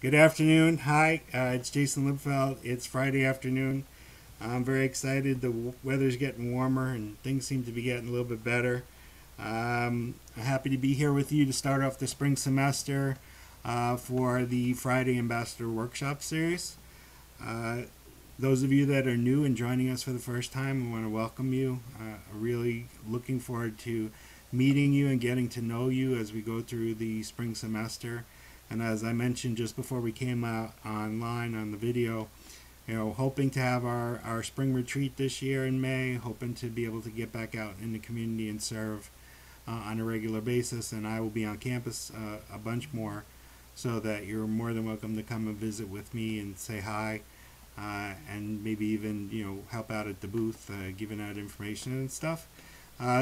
Good afternoon. Hi, it's Jason Lipfeld. It's Friday afternoon. I'm very excited. The weather's getting warmer and things seem to be getting a little bit better. I'm happy to be here with you to start off the spring semester for the Friday Ambassador Workshop series. Uh, those of you that are new and joining us for the first time, I want to welcome you. Really looking forward to meeting you and getting to know you as we go through the spring semester. And as I mentioned just before we came out online on the video, hoping to have our spring retreat this year in May, hoping to be able to get back out in the community and serve on a regular basis. And I will be on campus a bunch more, so that you're more than welcome to come and visit with me and say hi, and maybe even help out at the booth, giving out information and stuff.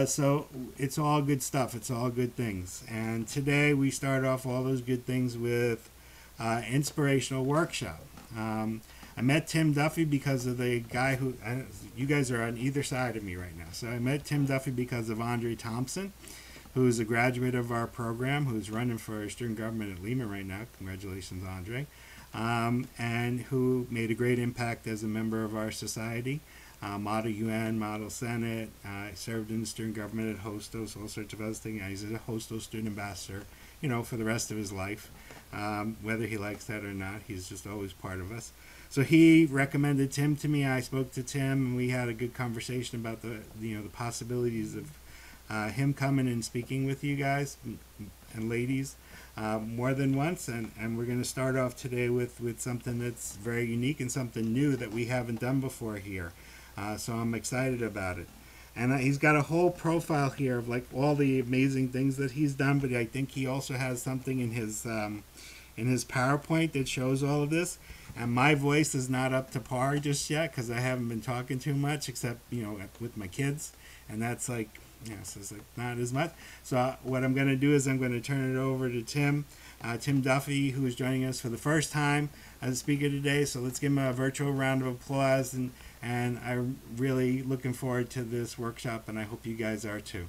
So it's all good stuff. It's all good things. And today we start off all those good things with Inspirational Workshop. I met Tim Duffy because of the guy who, you guys are on either side of me right now. So I met Tim Duffy because of Andre Thompson, who's a graduate of our program, who's running for student government at Lehman right now. Congratulations, Andre. And who made a great impact as a member of our society. Model UN, Model Senate, served in the student government at Hostos, all sorts of other things. He's a Hostos student ambassador, for the rest of his life. Whether he likes that or not, he's just always part of us. So he recommended Tim to me. I spoke to Tim, and we had a good conversation about the possibilities of him coming and speaking with you guys and ladies more than once. And we're going to start off today with something that's very unique and something new that we haven't done before here. So I'm excited about it. And he's got a whole profile here of like all the amazing things that he's done, but I think he also has something in his PowerPoint that shows all of this. And my voice is not up to par just yet because I haven't been talking too much, except with my kids, and that's like so it's like not as much. So what I'm going to do is I'm going to turn it over to Tim Duffy, who is joining us for the first time as a speaker today. So let's give him a virtual round of applause. And I'm really looking forward to this workshop, and I hope you guys are too.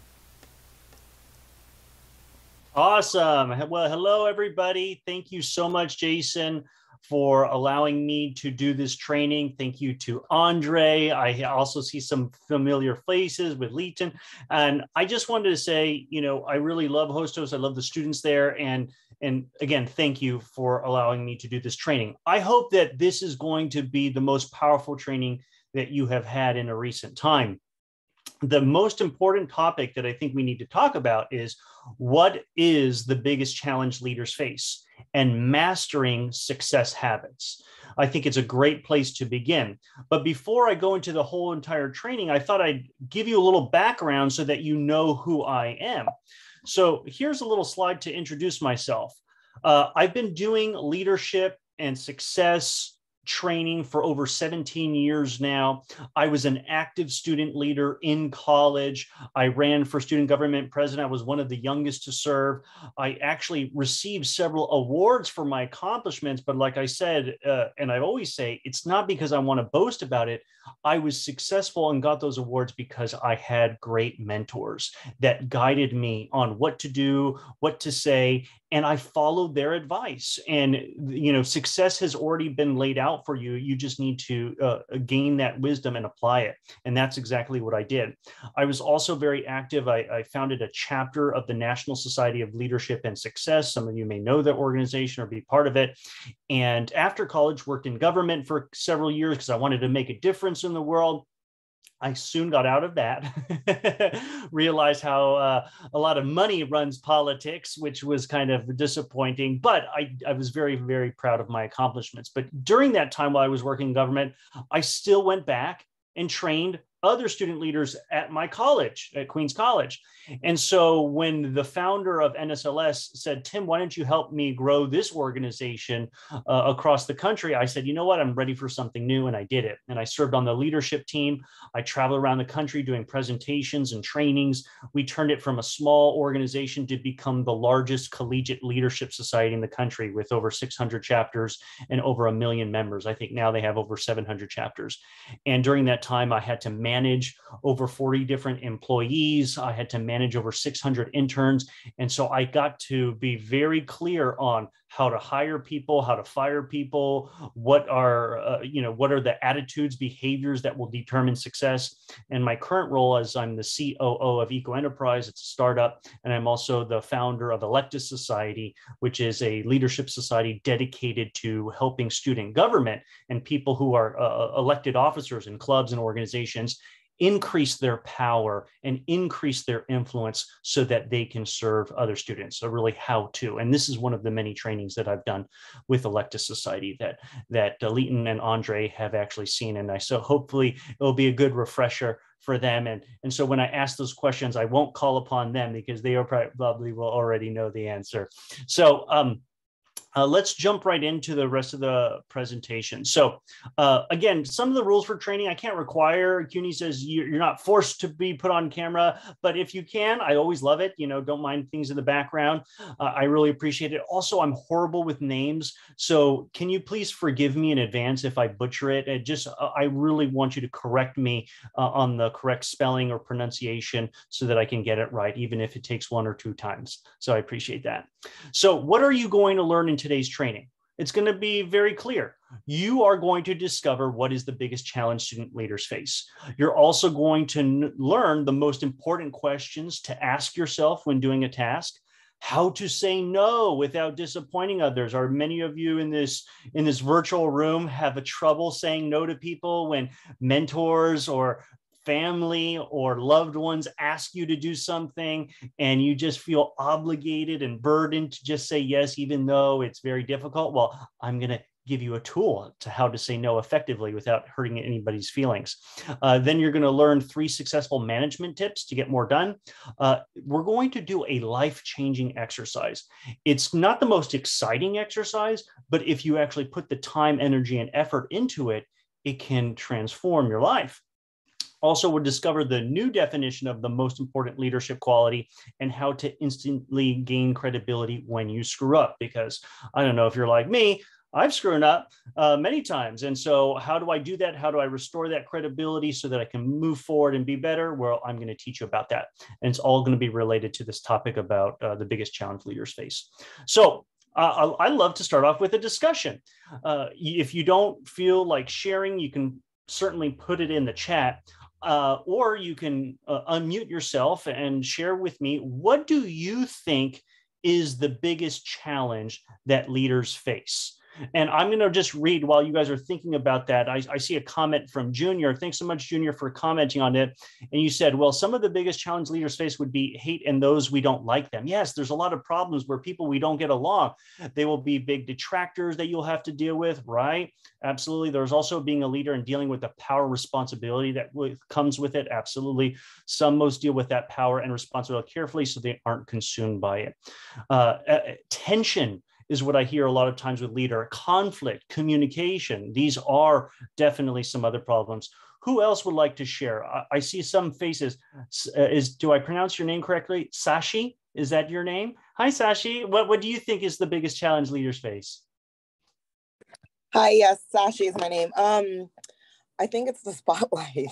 Awesome. Well, hello, everybody. Thank you so much, Jason, for allowing me to do this training. Thank you to Andre. I also see some familiar faces with Leighton. And I just wanted to say, I really love Hostos. I love the students there. And again, thank you for allowing me to do this training. I hope that this is going to be the most powerful training that you have had in a recent time. The most important topic that I think we need to talk about is what is the biggest challenge leaders face, and mastering success habits. I think it's a great place to begin. But before I go into the whole entire training, I thought I'd give you a little background so that you know who I am. So here's a little slide to introduce myself. I've been doing leadership and success training for over 17 years now. I was an active student leader in college. I ran for student government president. I was one of the youngest to serve. I actually received several awards for my accomplishments, but like I said, and I always say, it's not because I want to boast about it. I was successful and got those awards because I had great mentors that guided me on what to do, what to say, and I followed their advice. And success has already been laid out for you. You just need to gain that wisdom and apply it. And that's exactly what I did. I was also very active. I founded a chapter of the National Society of Leadership and Success. Some of you may know that organization or be part of it. And after college, worked in government for several years because I wanted to make a difference in the world. I soon got out of that, realized how a lot of money runs politics, which was kind of disappointing, but I was very, very proud of my accomplishments. But during that time while I was working in government, I still went back and trained other student leaders at my college, at Queens College. And so when the founder of NSLS said, Tim, why don't you help me grow this organization across the country? I said, you know what, I'm ready for something new. And I did it. And I served on the leadership team. I traveled around the country doing presentations and trainings. We turned it from a small organization to become the largest collegiate leadership society in the country with over 600 chapters and over 1 million members. I think now they have over 700 chapters. And during that time, I had to manage over 40 different employees. I had to manage over 600 interns. And so I got to be very clear on how to hire people, how to fire people, what are the attitudes, behaviors that will determine success. And my current role as I'm the COO of Eco Enterprise, it's a startup, and I'm also the founder of Electus Society, which is a leadership society dedicated to helping student government and people who are elected officers in clubs and organizations increase their power and increase their influence so that they can serve other students. So really how to, and this is one of the many trainings that I've done with Electus Society that Leighton and Andre have actually seen. And so hopefully it'll be a good refresher for them. And so when I ask those questions, I won't call upon them because they are probably will already know the answer. So let's jump right into the rest of the presentation. So again, some of the rules for training, I can't require. CUNY says you're not forced to be put on camera, but if you can, I always love it. Don't mind things in the background. I really appreciate it. Also, I'm horrible with names. So can you please forgive me in advance if I butcher it? I really want you to correct me on the correct spelling or pronunciation so that I can get it right, even if it takes 1 or 2 times. So I appreciate that. So what are you going to learn in today's training? It's going to be very clear. You are going to discover what is the biggest challenge student leaders face. You're also going to learn the most important questions to ask yourself when doing a task, how to say no without disappointing others. Are many of you in this virtual room have a trouble saying no to people when mentors or family or loved ones ask you to do something and you just feel obligated and burdened to just say yes, even though it's very difficult? Well, I'm going to give you a tool to how to say no effectively without hurting anybody's feelings. Then you're going to learn 3 successful management tips to get more done. We're going to do a life-changing exercise. It's not the most exciting exercise, but if you actually put the time, energy, and effort into it, it can transform your life. Also, we'll discover the new definition of the most important leadership quality and how to instantly gain credibility when you screw up. Because I don't know if you're like me, I've screwed up many times. And so how do I do that? How do I restore that credibility so that I can move forward and be better? Well, I'm going to teach you about that. And it's all going to be related to this topic about the biggest challenge leaders face. So I love to start off with a discussion. If you don't feel like sharing, you can certainly put it in the chat. Or you can unmute yourself and share with me, what do you think is the biggest challenge that leaders face? And I'm going to just read while you guys are thinking about that. I see a comment from Junior. Thanks so much, Junior, for commenting on it. And you said, well, some of the biggest challenge leaders face would be hate and those we don't like them. Yes, there's a lot of problems where people we don't get along. They will be big detractors that you'll have to deal with, right? Absolutely. There's also being a leader and dealing with the power responsibility that comes with it. Absolutely. Some most deal with that power and responsibility carefully so they aren't consumed by it. Tension is what I hear a lot of times with leader. Conflict, communication. These are definitely some other problems. Who else would like to share? I see some faces. Do I pronounce your name correctly? Sashi, is that your name? Hi, Sashi. What do you think is the biggest challenge leaders face? Hi, yes, Sashi is my name. I think it's the spotlight.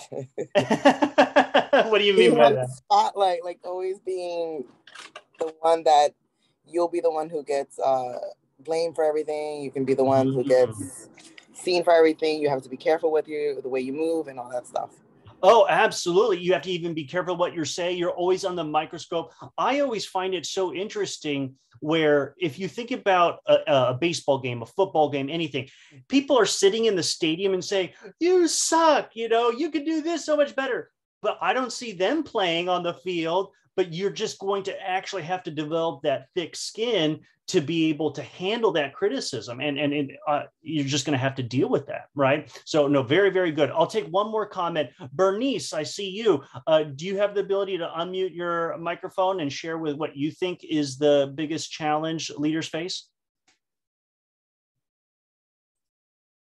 What do you mean by that? Spotlight, like always being the one that you'll be the one who gets blamed for everything. You can be the one who gets seen for everything. You have to be careful with the way you move and all that stuff. Oh, absolutely. You have to even be careful what you're saying. You're always on the microscope. I always find it so interesting where if you think about a baseball game, a football game, anything, people are sitting in the stadium and say, you suck, you could do this so much better. But I don't see them playing on the field, but you're just going to actually have to develop that thick skin to be able to handle that criticism. And you're just going to have to deal with that, right? So no, very, very good. I'll take one more comment. Bernice, I see you. Do you have the ability to unmute your microphone and share with what you think is the biggest challenge leaders face?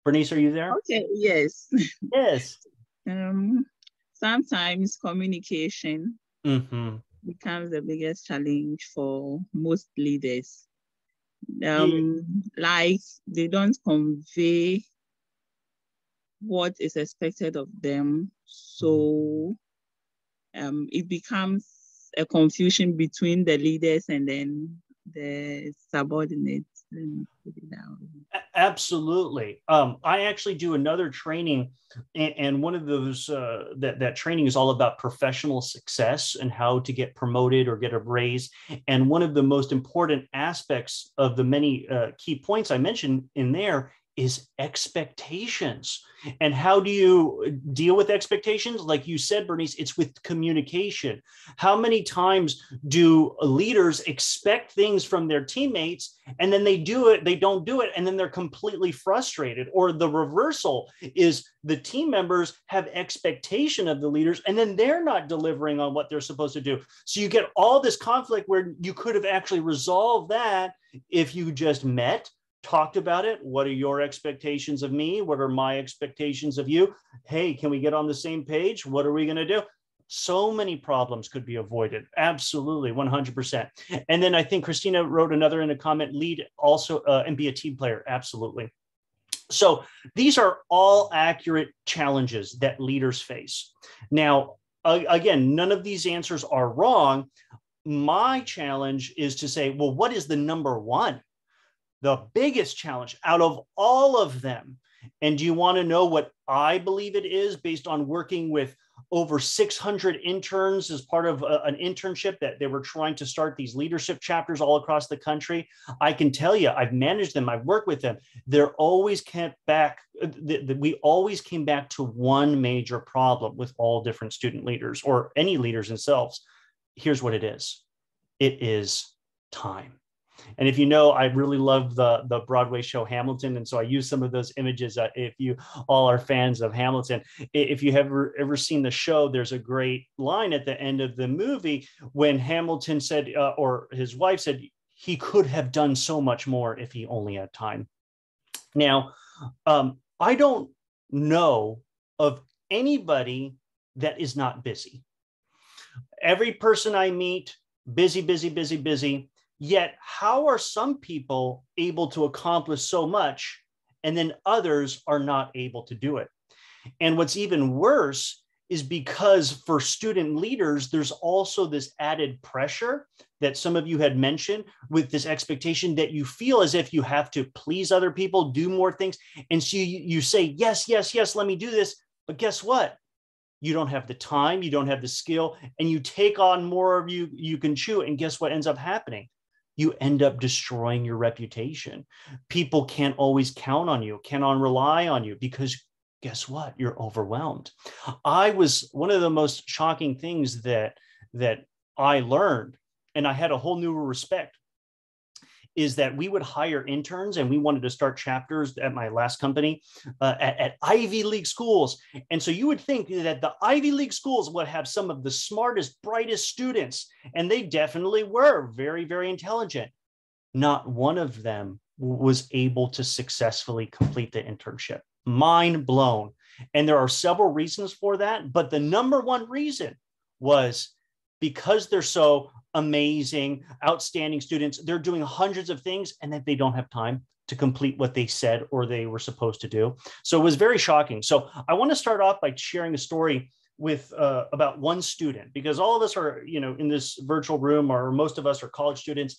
Bernice, are you there? Okay, yes. Yes. Sometimes communication becomes the biggest challenge for most leaders. Like they don't convey what is expected of them. So it becomes a confusion between the leaders and then the subordinates. Let me put it down. Absolutely. I actually do another training, and one of those that training is all about professional success and how to get promoted or get a raise. And one of the most important aspects of the many key points I mentioned in there is expectations. And how do you deal with expectations? Like you said, Bernice, it's with communication. How many times do leaders expect things from their teammates and then they don't do it, and then they're completely frustrated? Or the reversal is the team members have expectation of the leaders and then they're not delivering on what they're supposed to do. So you get all this conflict where you could have actually resolved that if you just met, talked about it. What are your expectations of me? What are my expectations of you? Hey, can we get on the same page? What are we going to do? So many problems could be avoided. Absolutely, 100%. And then I think Christina wrote another in a comment, lead also and be a team player. Absolutely. So these are all accurate challenges that leaders face. Now, again, none of these answers are wrong. My challenge is to say, well, what is the number one? The biggest challenge out of all of them. And do you want to know what I believe it is based on working with over 600 interns as part of an internship that they were trying to start these leadership chapters all across the country? I can tell you, I've managed them, I've worked with them. They're always kept back. We always came back to one major problem with all different student leaders or any leaders themselves. Here's what it is. It is time. And if you know, I really love the Broadway show Hamilton. And so I use some of those images. If you all are fans of Hamilton, if you have ever seen the show, there's a great line at the end of the movie when Hamilton said, or his wife said, he could have done so much more if he only had time. Now, I don't know of anybody that is not busy. Every person I meet, busy, busy, busy, busy. Yet, how are some people able to accomplish so much and then others are not able to do it? And what's even worse is because for student leaders, there's also this added pressure that some of you had mentioned with this expectation that you feel as if you have to please other people, do more things. And so you say, yes, yes, yes, let me do this. But guess what? You don't have the time, you don't have the skill, and you take on more of you can chew. And guess what ends up happening? You end up destroying your reputation. People can't always count on you, cannot rely on you, because guess what? You're overwhelmed. One of the most shocking things that I learned, and I had a whole new respect, is that we would hire interns, and we wanted to start chapters at my last company at Ivy League schools. And so you would think that the Ivy League schools would have some of the smartest, brightest students, and they definitely were very, very intelligent. Not one of them was able to successfully complete the internship. Mind blown. And there are several reasons for that, but the number one reason was because they're so amazing, outstanding students, they're doing hundreds of things and that they don't have time to complete what they said or they were supposed to do. So it was very shocking. So I want to start off by sharing a story with about one student, because all of us are, in this virtual room, or most of us are college students.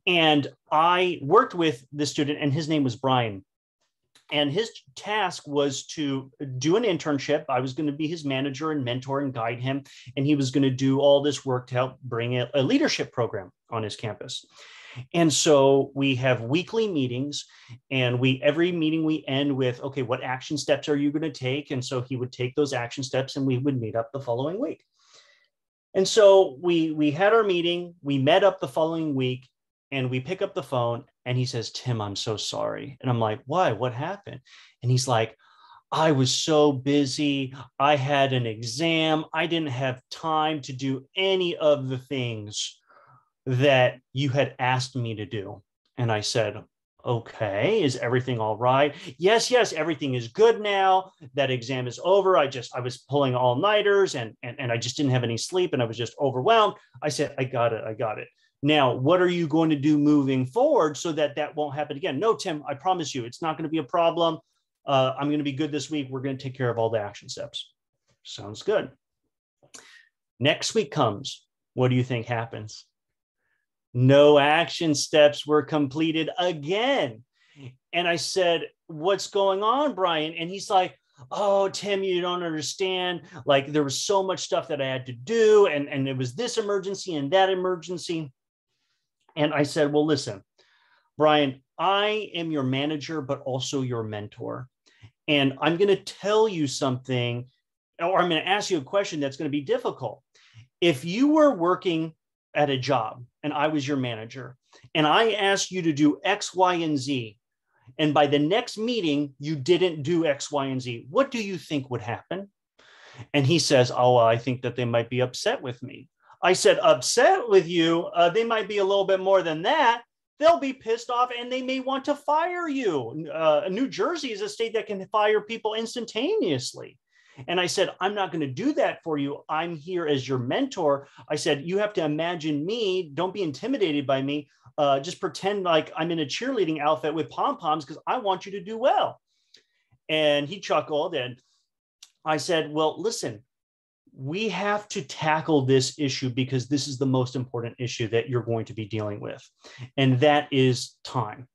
And I worked with this student, and his name was Brian. And his task was to do an internship. I was going to be his manager and mentor and guide him. And he was going to do all this work to help bring a leadership program on his campus. And so we have weekly meetings, and every meeting we end with, okay, what action steps are you going to take? And so he would take those action steps, and we would meet up the following week. And so we had our meeting, we met up the following week, and we pick up the phone, and he says, Tim, I'm so sorry. And I'm like, why? What happened? And he's like, I was so busy. I had an exam. I didn't have time to do any of the things that you had asked me to do. And I said, okay, is everything all right? Yes, everything is good now. That exam is over. I was pulling all-nighters and I just didn't have any sleep, and I was just overwhelmed. I said, I got it. Now, what are you going to do moving forward so that won't happen again? No, Tim, I promise you, it's not going to be a problem. I'm going to be good this week. We're going to take care of all the action steps. Sounds good. Next week comes. What do you think happens? No action steps were completed again. And I said, what's going on, Brian? And he's like, oh, Tim, you don't understand. Like, there was so much stuff that I had to do. And it was this emergency and that emergency. And I said, well, listen, Brian, I am your manager, but also your mentor. And I'm going to tell you something, or I'm going to ask you a question that's going to be difficult. If you were working at a job and I was your manager and I asked you to do X, Y, and Z, and by the next meeting, you didn't do X, Y, and Z, what do you think would happen? And he says, oh, well, I think that they might be upset with me. I said, upset with you? They might be a little bit more than that. They'll be pissed off and they may want to fire you. New Jersey is a state that can fire people instantaneously. And I said, I'm not going to do that for you. I'm here as your mentor. I said, you have to imagine me. Don't be intimidated by me. Just pretend like I'm in a cheerleading outfit with pom-poms because I want you to do well. And he chuckled. And I said, well, listen, we have to tackle this issue because this is the most important issue that you're going to be dealing with. And that is time.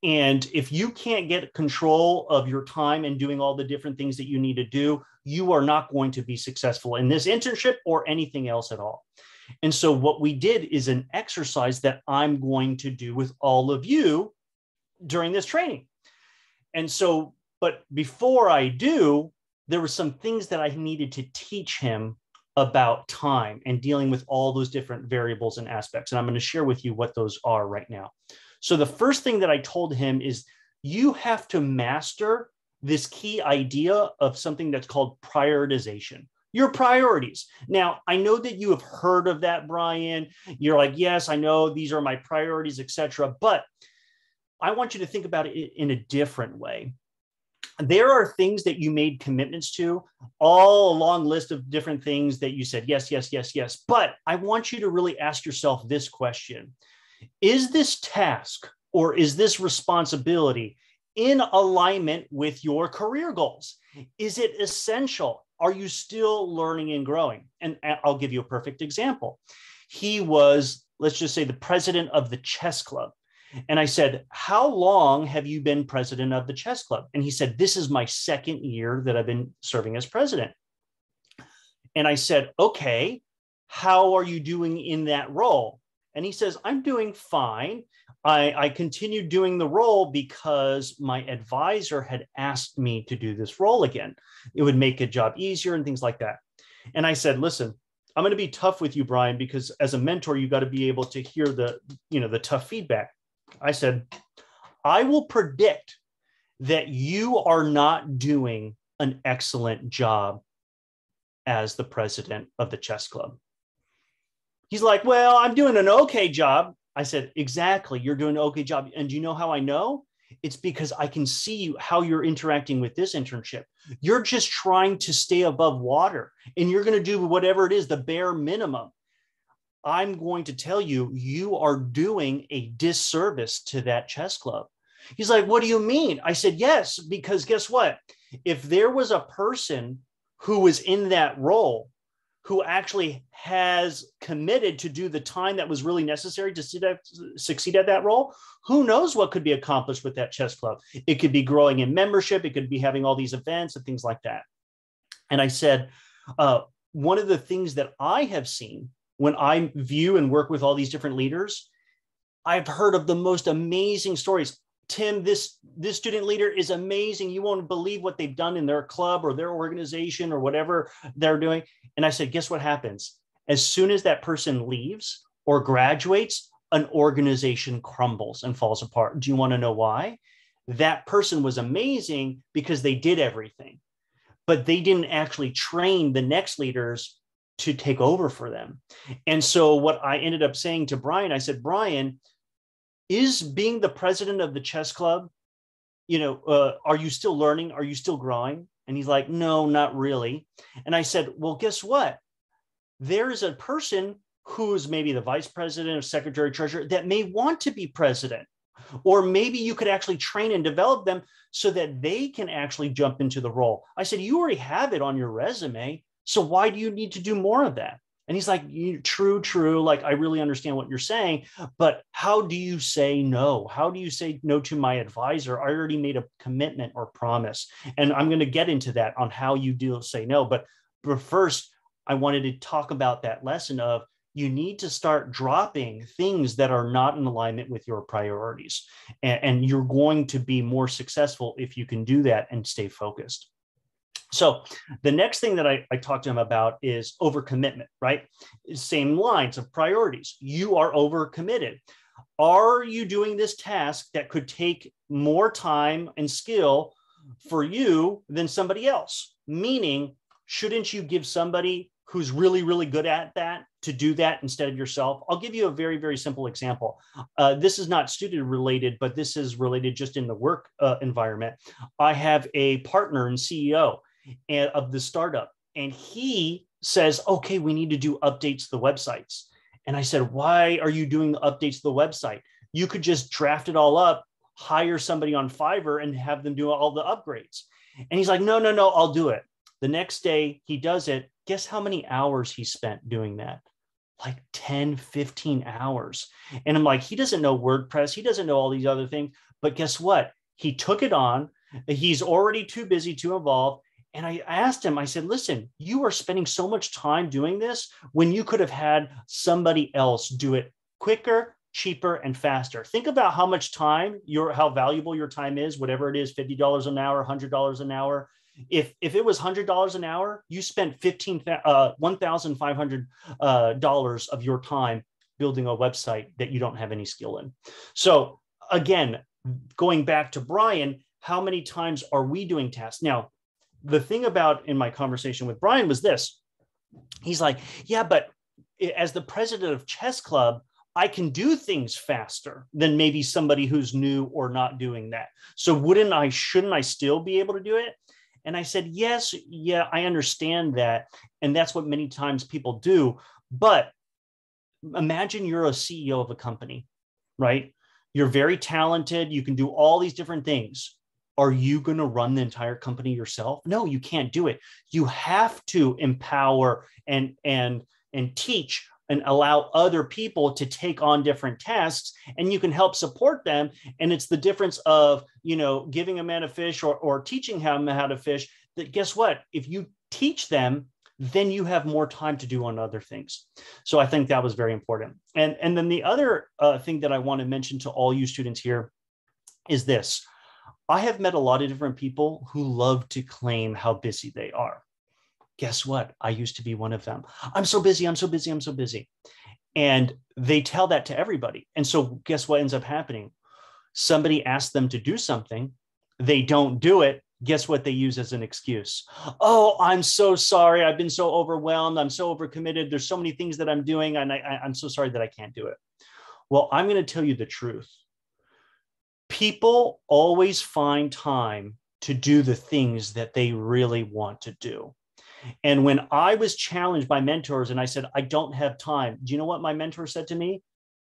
And if you can't get control of your time and doing all the different things that you need to do, you are not going to be successful in this internship or anything else at all. And so what we did is an exercise that I'm going to do with all of you during this training. And so, but before I do, there were some things that I needed to teach him about time and dealing with all those different variables and aspects. And I'm going to share with you what those are right now. So the first thing that I told him is you have to master this key idea of something that's called prioritization. Your priorities. Now, I know that you have heard of that, Brian. You're like, yes, I know these are my priorities, etc. But I want you to think about it in a different way. There are things that you made commitments to, all a long list of different things that you said, yes, yes, yes, yes. But I want you to really ask yourself this question. Is this task or is this responsibility in alignment with your career goals? Is it essential? Are you still learning and growing? And I'll give you a perfect example. He was, let's just say, the president of the chess club. And I said, how long have you been president of the chess club? And he said, this is my second year that I've been serving as president. And I said, okay, how are you doing in that role? And he says, I'm doing fine. I continued doing the role because my advisor had asked me to do this role again. It would make a job easier and things like that. And I said, listen, I'm going to be tough with you, Brian, because as a mentor, you got to be able to hear the tough feedback. I said, I will predict that you are not doing an excellent job as the president of the chess club. He's like, well, I'm doing an okay job. I said, exactly. You're doing an okay job. And do you know how I know? It's because I can see how you're interacting with this internship. You're just trying to stay above water and you're going to do whatever it is, the bare minimum. I'm going to tell you, you are doing a disservice to that chess club. He's like, what do you mean? I said, yes, because guess what? If there was a person who was in that role who actually has committed to do the time that was really necessary to succeed at that role, who knows what could be accomplished with that chess club? It could be growing in membership. It could be having all these events and things like that. And I said, one of the things that I have seen when I view and work with all these different leaders, I've heard of the most amazing stories. Tim, this student leader is amazing. You won't believe what they've done in their club or their organization or whatever they're doing. And I said, guess what happens? As soon as that person leaves or graduates, an organization crumbles and falls apart. Do you want to know why? That person was amazing because they did everything, but they didn't actually train the next leaders to take over for them. And so what I ended up saying to Brian, I said, Brian, is being the president of the chess club, are you still learning? Are you still growing? And he's like, no, not really. And I said, well, guess what? There's a person who is maybe the vice president or secretary treasurer that may want to be president. Or maybe you could actually train and develop them so that they can actually jump into the role. I said, you already have it on your resume. So why do you need to do more of that? And he's like, true. Like, I really understand what you're saying, but how do you say no? How do you say no to my advisor? I already made a commitment or promise. And I'm going to get into that on how you do say no. But first, I wanted to talk about that lesson of you need to start dropping things that are not in alignment with your priorities. And you're going to be more successful if you can do that and stay focused. So the next thing that I talked to him about is overcommitment, right? Same lines of priorities. You are overcommitted. Are you doing this task that could take more time and skill for you than somebody else? Meaning, shouldn't you give somebody who's really, really good at that to do that instead of yourself? I'll give you a very, very simple example. This is not student related, but this is related just in the work environment. I have a partner and CEO of the startup, and he says, okay, we need to do updates to the websites. And I said, why are you doing the updates to the website? You could just draft it all up, hire somebody on Fiverr and have them do all the upgrades. And he's like, no, I'll do it. The next day he does it. Guess how many hours he spent doing that? Like 10, 15 hours. And I'm like, he doesn't know WordPress. He doesn't know all these other things. But guess what? He took it on. He's already too busy to evolve. And I asked him, I said, listen, you are spending so much time doing this when you could have had somebody else do it quicker, cheaper, and faster. Think about how much time, how valuable your time is, whatever it is, $50 an hour, $100 an hour. If it was $100 an hour, you spent $1,500 of your time building a website that you don't have any skill in. So again, going back to Brian, how many times are we doing tasks? Now, the thing about in my conversation with Brian was this. He's like, yeah, but as the president of Chess Club, I can do things faster than maybe somebody who's new or not doing that. So shouldn't I still be able to do it? And I said, yes, yeah, I understand that. And that's what many times people do. But imagine you're a CEO of a company, right? You're very talented. You can do all these different things. Are you going to run the entire company yourself? No, you can't do it. You have to empower and teach and allow other people to take on different tasks, and you can help support them. And it's the difference of, giving a man a fish or teaching him how to fish. That guess what? If you teach them, then you have more time to do on other things. So I think that was very important. And then the other thing that I want to mention to all you students here is this. I have met a lot of different people who love to claim how busy they are. Guess what? I used to be one of them. I'm so busy. And they tell that to everybody. And so guess what ends up happening? Somebody asks them to do something. They don't do it. Guess what they use as an excuse? Oh, I'm so sorry. I've been so overwhelmed. I'm so overcommitted. There's so many things that I'm doing. And I'm so sorry that I can't do it. Well, I'm going to tell you the truth. People always find time to do the things that they really want to do. And when I was challenged by mentors and I said, I don't have time, do you know what my mentor said to me?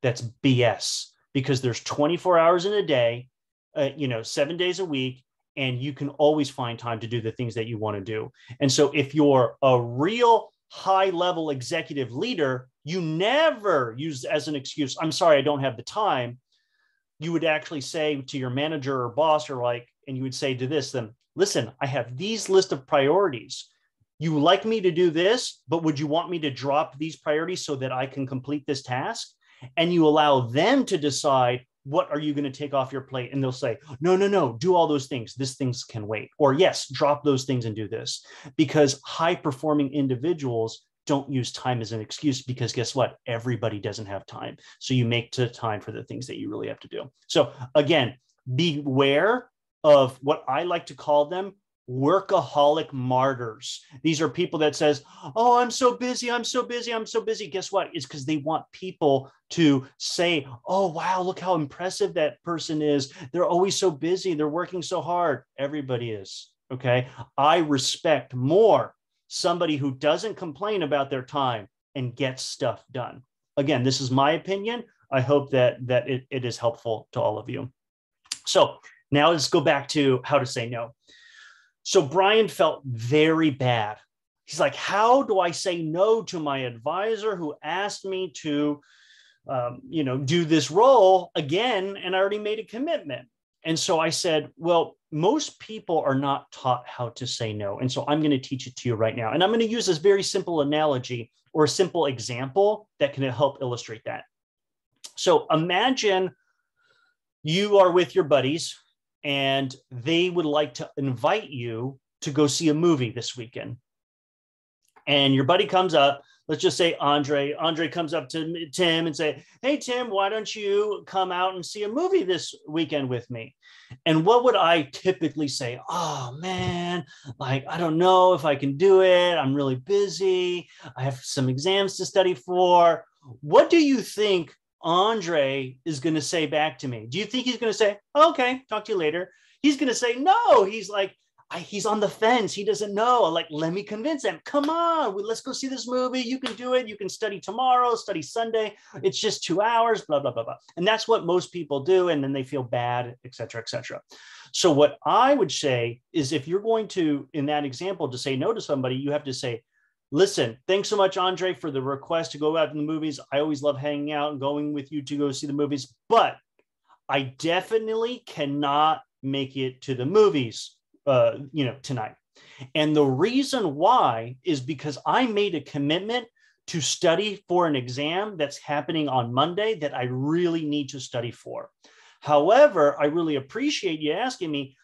That's BS, because there's 24 hours in a day, 7 days a week, and you can always find time to do the things that you want to do. And so if you're a real high-level executive leader, you never use as an excuse, I'm sorry, I don't have the time. You would actually say to your manager or boss and you would say to them, listen, I have these list of priorities. You like me to do this, but would you want me to drop these priorities so that I can complete this task? And you allow them to decide, what are you going to take off your plate? And they'll say, no, do all those things. These things can wait. Or yes, drop those things and do this. Because high-performing individuals don't use time as an excuse, because guess what? Everybody doesn't have time. So you make time for the things that you really have to do. So again, beware of what I like to call them workaholic martyrs. These are people that says, oh, I'm so busy. Guess what? It's because they want people to say, oh, wow, look how impressive that person is. They're always so busy. They're working so hard. Everybody is. Okay. I respect more somebody who doesn't complain about their time and gets stuff done. Again, this is my opinion. I hope that it is helpful to all of you. So now let's go back to how to say no. So Brian felt very bad. He's like, how do I say no to my advisor who asked me to, do this role again, and I already made a commitment? And so I said, well, most people are not taught how to say no. And so I'm going to teach it to you right now. And I'm going to use this very simple analogy or a simple example that can help illustrate that. So imagine you are with your buddies and they would like to invite you to go see a movie this weekend. And your buddy comes up, let's just say Andre comes up to Tim and say, hey, Tim, why don't you come out and see a movie this weekend with me? And what would I typically say? Oh, man, like, I don't know if I can do it. I'm really busy. I have some exams to study for. What do you think Andre is going to say back to me? Do you think he's going to say, okay, talk to you later? He's going to say, no. He's like, he's on the fence. He doesn't know. Like, let me convince him. Come on, let's go see this movie. You can do it. You can study tomorrow, study Sunday. It's just 2 hours, blah, blah, blah, blah. And that's what most people do. And then they feel bad, et cetera, et cetera. So what I would say is, if you're going to, in that example, to say no to somebody, you have to say, listen, thanks so much, Andre, for the request to go out to the movies. I always love hanging out and going with you to go see the movies, but I definitely cannot make it to the movies tonight. And the reason why is because I made a commitment to study for an exam that's happening on Monday that I really need to study for. However, I really appreciate you asking me,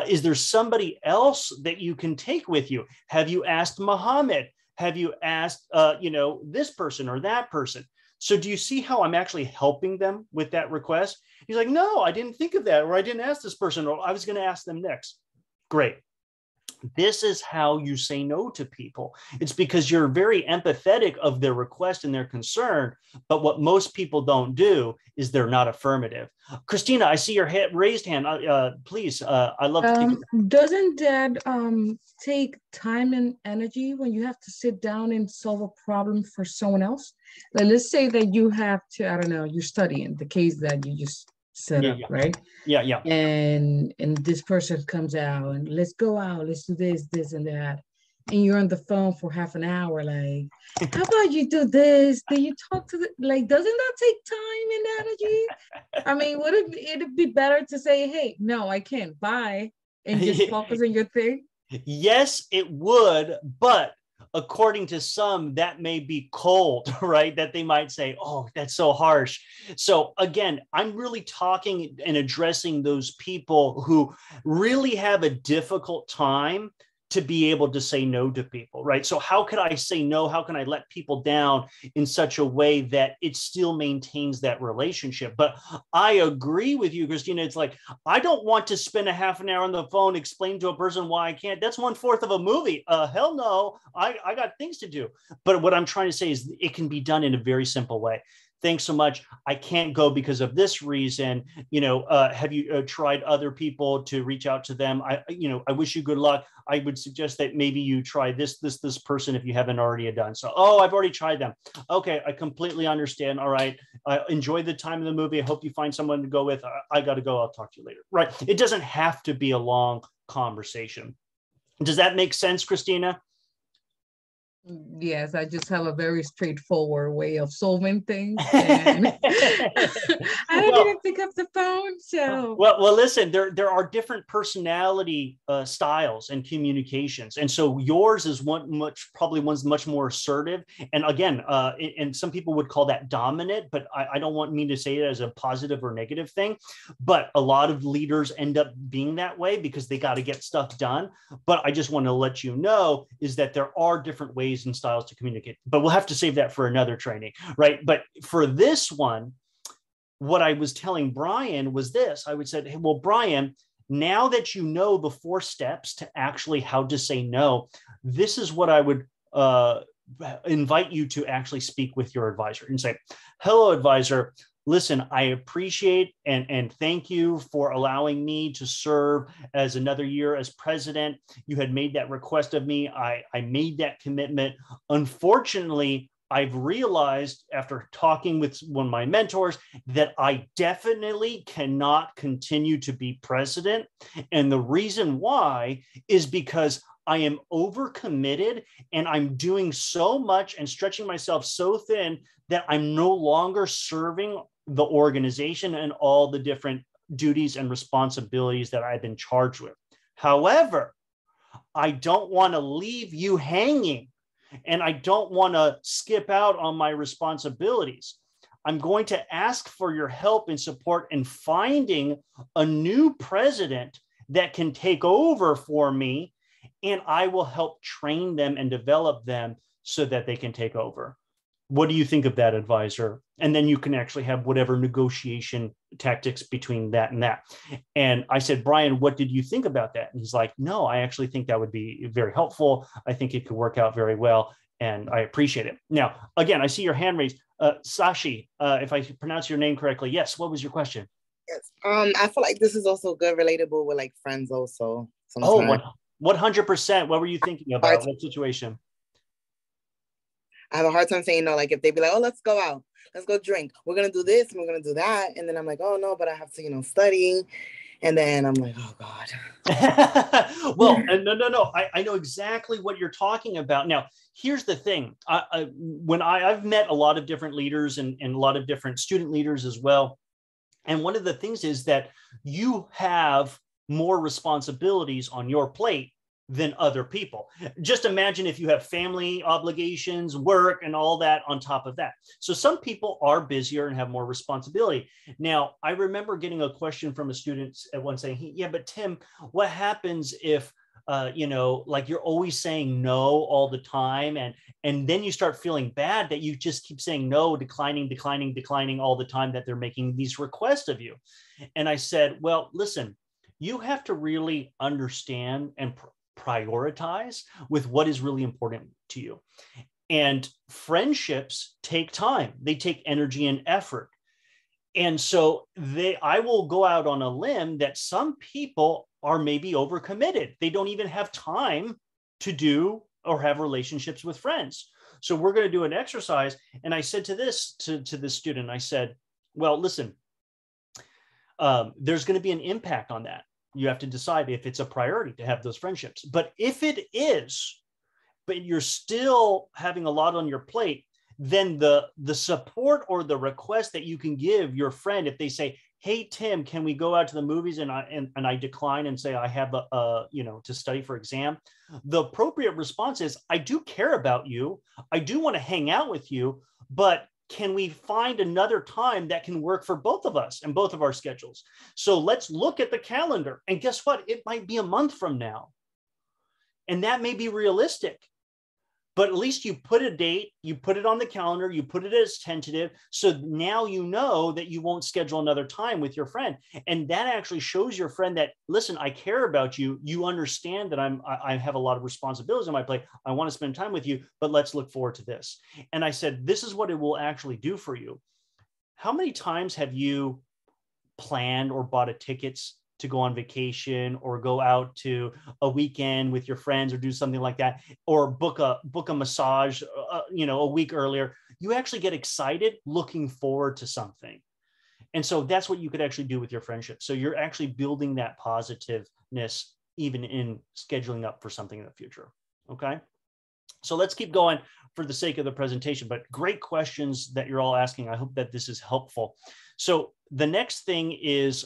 is there somebody else that you can take with you? Have you asked Muhammad? Have you asked, this person or that person? So do you see how I'm actually helping them with that request? He's like, no, I didn't think of that, or I didn't ask this person, or I was going to ask them next. Great. This is how you say no to people. It's because you're very empathetic of their request and their concern. But what most people don't do is they're not affirmative. Christina, I see your raised hand. Please, I love to take. Doesn't that take time and energy when you have to sit down and solve a problem for someone else? Like, let's say that you have to, I don't know, you're studying the case that you just set up, right? Yeah. And this person comes out and let's go out, let's do this and that. And you're on the phone for half an hour, like, how about you do this? Do you talk to like, doesn't that take time and energy? I mean, wouldn't it be better to say, hey, no, I can't, bye, and just focus on your thing? Yes, it would, but according to some, that may be cold, right? That they might say, oh, that's so harsh. So again, I'm really talking and addressing those people who really have a difficult time to be able to say no to people, right? So how could I say no? How can I let people down in such a way that it still maintains that relationship? But I agree with you, Christina. It's like, I don't want to spend a half an hour on the phone explaining to a person why I can't. That's 1/4 of a movie. Hell no, I got things to do. But what I'm trying to say is it can be done in a very simple way. Thanks so much. I can't go because of this reason. Have you tried other people to reach out to them? I wish you good luck. I would suggest that maybe you try this person if you haven't already done so. Oh, I've already tried them. Okay, I completely understand. All right. Enjoy the time of the movie. I hope you find someone to go with. I got to go. I'll talk to you later. Right. It doesn't have to be a long conversation. Does that make sense, Christina? Yes, I just have a very straightforward way of solving things. And I don't even pick up the phone. So well, listen, there are different personality styles and communications, and so yours is probably one's much more assertive. And again, and some people would call that dominant, but I don't want me to say it as a positive or negative thing. But a lot of leaders end up being that way because they got to get stuff done. But I just want to let you know is that there are different ways and styles to communicate, but we'll have to save that for another training, right? But for this one, what I was telling Brian was this. I would say, hey, well, Brian, now that you know the 4 steps to actually how to say no, this is what I would invite you to actually speak with your advisor and say, hello, advisor. Listen, I appreciate and thank you for allowing me to serve as another year as president. You had made that request of me. I made that commitment. Unfortunately, I've realized after talking with one of my mentors that I definitely cannot continue to be president. And the reason why is because I am overcommitted and I'm doing so much and stretching myself so thin that I'm no longer serving the organization and all the different duties and responsibilities that I've been charged with. However, I don't want to leave you hanging, and I don't want to skip out on my responsibilities. I'm going to ask for your help and support in finding a new president that can take over for me, and I will help train them and develop them so that they can take over. What do you think of that, advisor? And then you can actually have whatever negotiation tactics between that and that. And I said, Brian, what did you think about that? And he's like, no, I actually think that would be very helpful. I think it could work out very well. And I appreciate it. Now, again, I see your hand raised. Sashi, if I pronounce your name correctly. Yes. What was your question? Yes. I feel like this is also good, relatable with like friends also. Sometimes. Oh, 100%. What were you thinking about? What situation? I have a hard time saying no. Like if they be like, oh, let's go out, let's go drink, we're going to do this and we're going to do that. And then I'm like, oh no, but I have to, study. And then I'm like, oh God. Well, no. I know exactly what you're talking about. Now, here's the thing. I've met a lot of different leaders and a lot of different student leaders as well. And one of the things is that you have more responsibilities on your plate than other people. Just imagine if you have family obligations, work, and all that on top of that. So some people are busier and have more responsibility. Now, I remember getting a question from a student at one saying, yeah, but Tim, what happens if, like you're always saying no all the time, and then you start feeling bad that you just keep saying no, declining all the time that they're making these requests of you. And I said, well, listen, you have to really understand and prioritize with what is really important to you. And friendships take time. They take energy and effort. And so I will go out on a limb that some people are maybe overcommitted. They don't even have time to do or have relationships with friends. So we're going to do an exercise. And I said to this student, I said, well, listen, there's going to be an impact on that. You have to decide if it's a priority to have those friendships. But if it is, but you're still having a lot on your plate, then the support or the request that you can give your friend, if they say, hey, Tim, can we go out to the movies? And I decline and say, I have to study for exam. The appropriate response is, I do care about you. I do want to hang out with you, but can we find another time that can work for both of us and both of our schedules? So let's look at the calendar. And guess what? It might be a month from now. And that may be realistic. But at least you put a date, you put it on the calendar, you put it as tentative. So now you know that you won't schedule another time with your friend. And that actually shows your friend that, listen, I care about you. You understand that I have a lot of responsibilities on my plate. I want to spend time with you, but let's look forward to this. And I said, this is what it will actually do for you. How many times have you planned or bought tickets to go on vacation or go out to a weekend with your friends or do something like that, or book a massage, a week earlier? You actually get excited looking forward to something. And so that's what you could actually do with your friendship. So you're actually building that positiveness even in scheduling up for something in the future. Okay. So let's keep going for the sake of the presentation, but great questions that you're all asking. I hope that this is helpful. So the next thing is,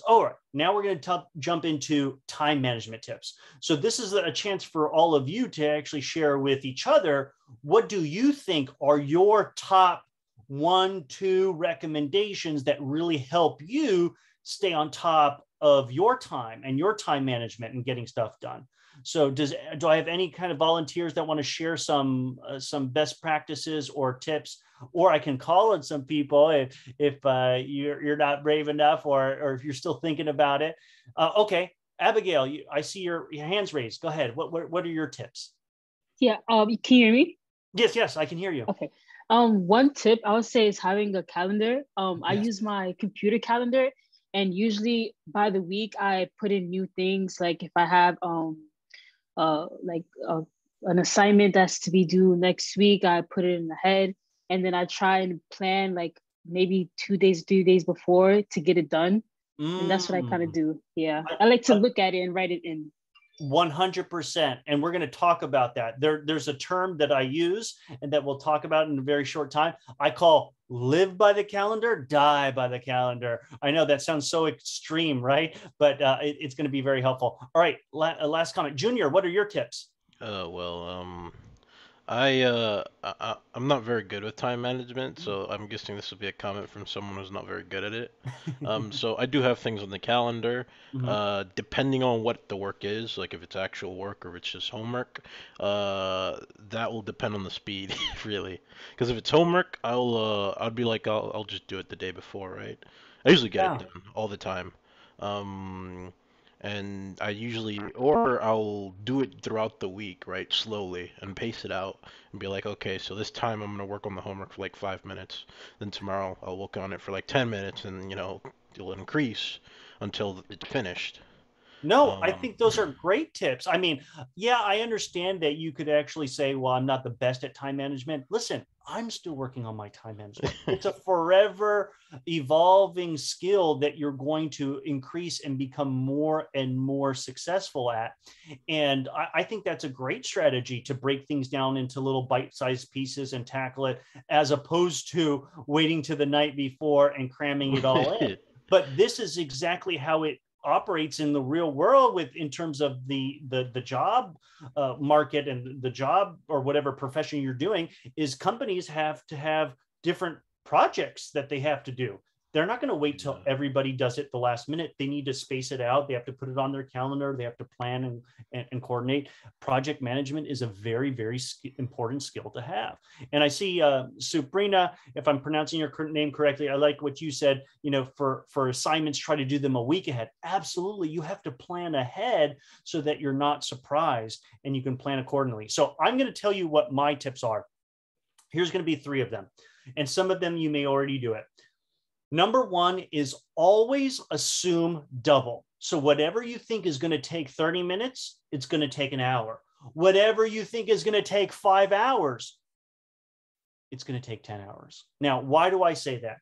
now we're going to jump into time management tips. So this is a chance for all of you to actually share with each other, what do you think are your top 1-2 recommendations that really help you stay on top of your time and your time management and getting stuff done? So do I have any kind of volunteers that want to share some best practices or tips? Or I can call on some people if you're not brave enough, or if you're still thinking about it. Okay, Abigail, I see your hands raised. Go ahead. What are your tips? Yeah. Can you hear me? Yes, I can hear you. Okay. One tip I would say is having a calendar. I use my computer calendar, and usually by the week I put in new things. Like if I have an assignment that's to be due next week, I put it in ahead. and then I try and plan like maybe 2 days, 3 days before to get it done. And that's what I kind of do. Yeah. I like to look at it and write it in. 100%. And we're going to talk about that. There's a term that I use and that we'll talk about in a very short time. I call live by the calendar, die by the calendar. I know that sounds so extreme, right? But it's going to be very helpful. All right. Last comment. Junior, what are your tips? I'm not very good with time management, so I'm guessing this will be a comment from someone who's not very good at it. So I do have things on the calendar. Depending on what the work is, like if it's actual work or if it's just homework, that will depend on the speed, really. Because if it's homework, I'd be like, I'll just do it the day before, right? I usually get it done all the time. And I'll do it throughout the week, right, slowly, and pace it out, and be like, okay, so this time I'm gonna work on the homework for like 5 minutes, then tomorrow I'll work on it for like 10 minutes, and it'll increase until it's finished. No, I think those are great tips. I mean, yeah, I understand that you could actually say, well, I'm not the best at time management. Listen, I'm still working on my time management. It's a forever evolving skill that you're going to increase and become more and more successful at. And I think that's a great strategy to break things down into little bite-sized pieces and tackle it, as opposed to waiting to the night before and cramming it all in. But this is exactly how it operates in the real world in terms of the job market and the job or whatever profession you're doing. Is companies have to have different projects that they have to do. They're not going to wait till everybody does it the last minute. They need to space it out. They have to put it on their calendar. They have to plan and coordinate. Project management is a very, very important skill to have. And I see Suprina, if I'm pronouncing your name correctly, I like what you said, for assignments, try to do them a week ahead. Absolutely. You have to plan ahead so that you're not surprised and you can plan accordingly. So I'm going to tell you what my tips are. Here's going to be 3 of them. And some of them you may already do it. Number 1 is always assume double. So whatever you think is going to take 30 minutes, it's going to take an hour. Whatever you think is going to take 5 hours, it's going to take 10 hours. Now, why do I say that?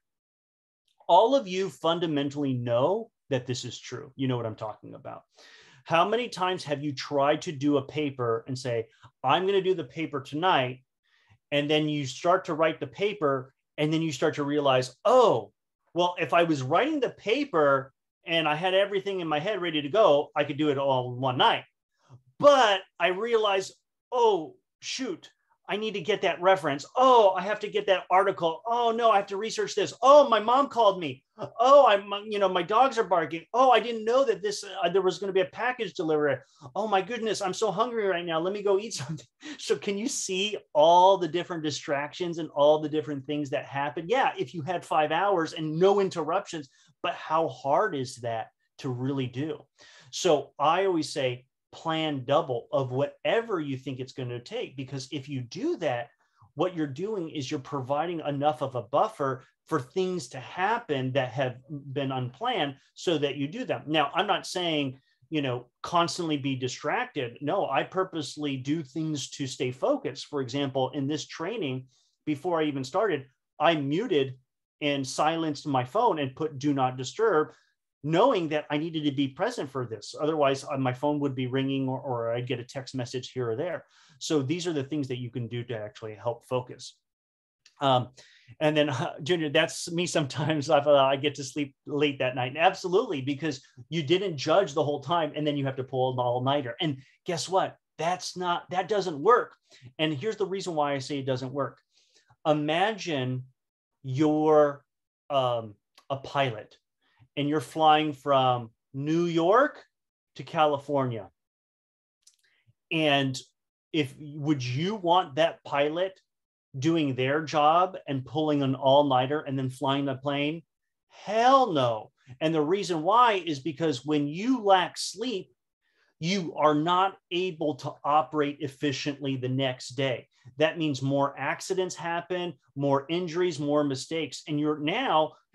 All of you fundamentally know that this is true. You know what I'm talking about. How many times have you tried to do a paper and say, I'm going to do the paper tonight, and then you start to write the paper, and then you start to realize, oh, well, if I was writing the paper and I had everything in my head ready to go, I could do it all in one night. But I realized, oh, shoot, I need to get that reference. Oh, I have to get that article. Oh, no, I have to research this. Oh, my mom called me. Oh, my dogs are barking. Oh, I didn't know that there was going to be a package delivery. Oh, my goodness, I'm so hungry right now. Let me go eat something. So can you see all the different distractions and all the different things that happen? Yeah, if you had 5 hours and no interruptions, but how hard is that to really do? So I always say, plan double of whatever you think it's going to take, because if you do that, what you're doing is you're providing enough of a buffer for things to happen that have been unplanned so that you do them. Now, I'm not saying, constantly be distracted. No, I purposely do things to stay focused. For example, in this training, before I even started, I muted and silenced my phone and put do not disturb, knowing that I needed to be present for this. Otherwise, my phone would be ringing or I'd get a text message here or there. So these are the things that you can do to actually help focus. And then, Junior, that's me sometimes. I get to sleep late that night. Absolutely, because you didn't judge the whole time, and then you have to pull an all-nighter. And guess what? That doesn't work. And here's the reason why I say it doesn't work. Imagine you're a pilot, and you're flying from New York to California. And would you want that pilot doing their job and pulling an all-nighter and then flying the plane? Hell no. And the reason why is because when you lack sleep, you are not able to operate efficiently the next day. That means more accidents happen, more injuries, more mistakes. And you're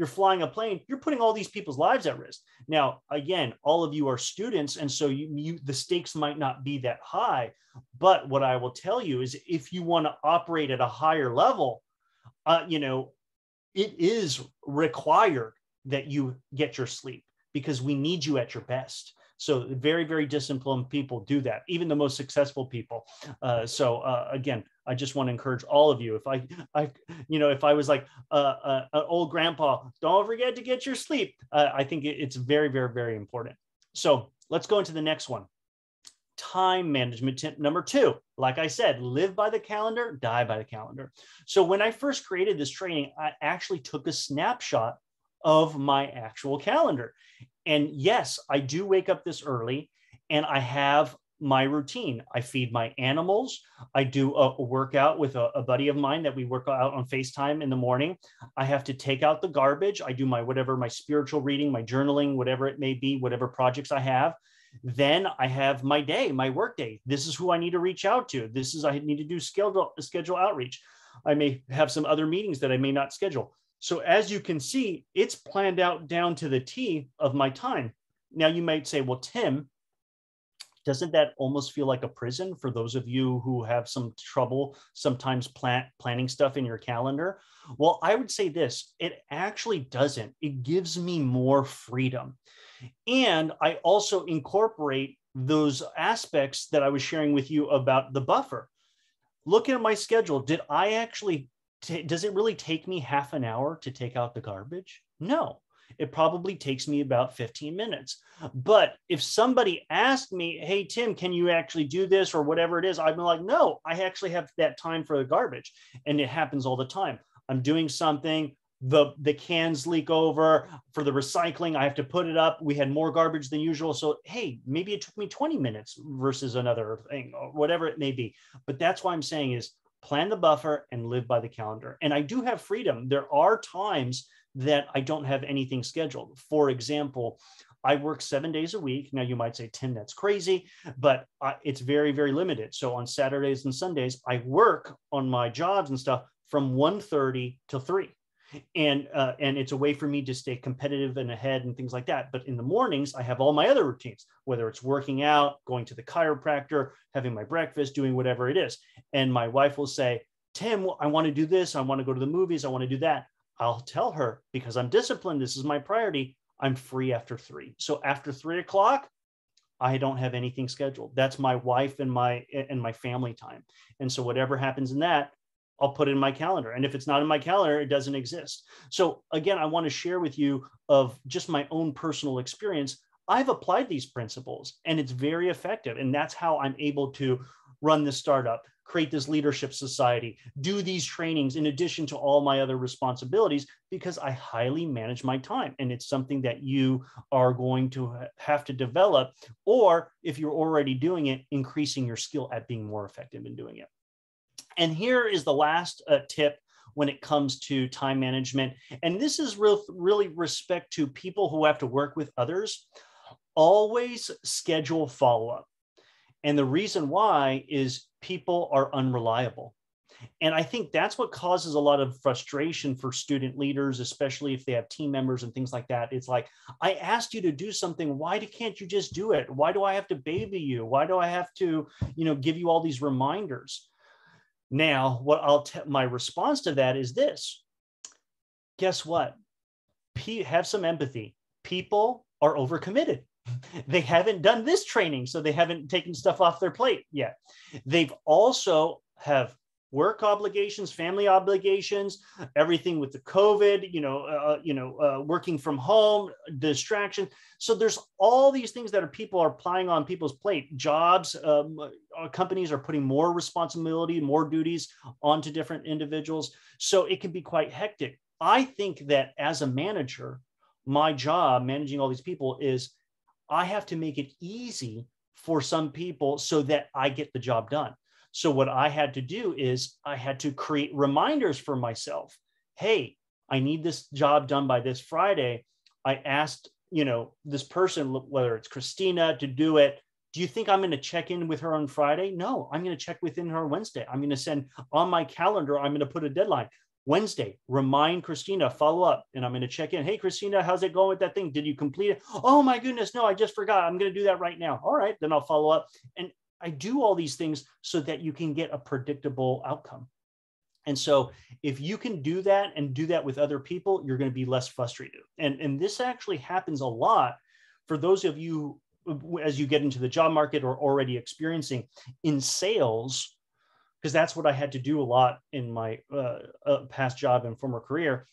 flying a plane, you're putting all these people's lives at risk. Now, again, all of you are students, and so the stakes might not be that high. But what I will tell you is if you want to operate at a higher level, it is required that you get your sleep because we need you at your best. So very, very disciplined people do that, even the most successful people. Again, I just want to encourage all of you. If I was like an old grandpa, don't forget to get your sleep. I think it's very, very, very important. So let's go into the next one. Time management tip number 2. Like I said, live by the calendar, die by the calendar. So when I first created this training, I actually took a snapshot of my actual calendar. And yes, I do wake up this early and I have my routine. I feed my animals. I do a workout with a buddy of mine that we work out on FaceTime in the morning. I have to take out the garbage. I do my spiritual reading, my journaling, whatever it may be, whatever projects I have. Then I have my day, my work day. This is who I need to reach out to. I need to do schedule outreach. I may have some other meetings that I may not schedule. So as you can see, it's planned out down to the T of my time. Now you might say, well, Tim, doesn't that almost feel like a prison for those of you who have some trouble sometimes planning stuff in your calendar? Well, I would say this, it actually doesn't. It gives me more freedom. And I also incorporate those aspects that I was sharing with you about the buffer. Looking at my schedule, does it really take me half an hour to take out the garbage? No, it probably takes me about 15 minutes. But if somebody asked me, hey, Tim, can you actually do this or whatever it is? I'd be like, no, I actually have that time for the garbage. And it happens all the time. I'm doing something, the cans leak over for the recycling. I have to put it up. We had more garbage than usual. So, hey, maybe it took me 20 minutes versus another thing or whatever it may be. But that's why I'm saying is plan the buffer and live by the calendar. And I do have freedom. There are times that I don't have anything scheduled. For example, I work 7 days a week. Now you might say, Tim, that's crazy, but it's very, very limited. So on Saturdays and Sundays, I work on my jobs and stuff from 1:30 till 3. And it's a way for me to stay competitive and ahead and things like that. But in the mornings, I have all my other routines, whether it's working out, going to the chiropractor, having my breakfast, doing whatever it is. And my wife will say, Tim, I want to do this. I want to go to the movies. I want to do that. I'll tell her, because I'm disciplined, this is my priority, I'm free after 3. So after 3 o'clock, I don't have anything scheduled. That's my wife and my family time. And so whatever happens in that, I'll put it in my calendar. And if it's not in my calendar, it doesn't exist. So again, I want to share with you of just my own personal experience. I've applied these principles and it's very effective. And that's how I'm able to run this startup, create this leadership society, do these trainings in addition to all my other responsibilities, because I highly manage my time. And it's something that you are going to have to develop, or if you're already doing it, increasing your skill at being more effective in doing it. And here is the last tip when it comes to time management. And this is really respect to people who have to work with others. Always schedule follow-up. And the reason why is people are unreliable. And I think that's what causes a lot of frustration for student leaders, especially if they have team members and things like that. It's like, I asked you to do something. Why can't you just do it? Why do I have to baby you? Why do I have to, give you all these reminders? Now, my response to that is this. Guess what? Have some empathy. People are overcommitted. They haven't done this training, so they haven't taken stuff off their plate yet. They've also have work obligations, family obligations, everything with the COVID, working from home, distraction. So there's all these things that people are applying on people's plate. Jobs, companies are putting more responsibility, more duties onto different individuals. So it can be quite hectic. I think that as a manager, my job managing all these people is I have to make it easy for some people so that I get the job done. So what I had to do is I had to create reminders for myself. Hey, I need this job done by this Friday. I asked, this person, whether it's Christina, to do it. Do you think I'm going to check in with her on Friday? No, I'm going to check within her Wednesday. I'm going to send on my calendar. I'm going to put a deadline. Wednesday, remind Christina, follow up, and I'm going to check in. Hey, Christina, how's it going with that thing? Did you complete it? Oh my goodness, no, I just forgot. I'm going to do that right now. All right, then I'll follow up. And I do all these things so that you can get a predictable outcome. And so if you can do that and do that with other people, you're going to be less frustrated. And this actually happens a lot for those of you as you get into the job market or already experiencing in sales, because that's what I had to do a lot in my past job and former career.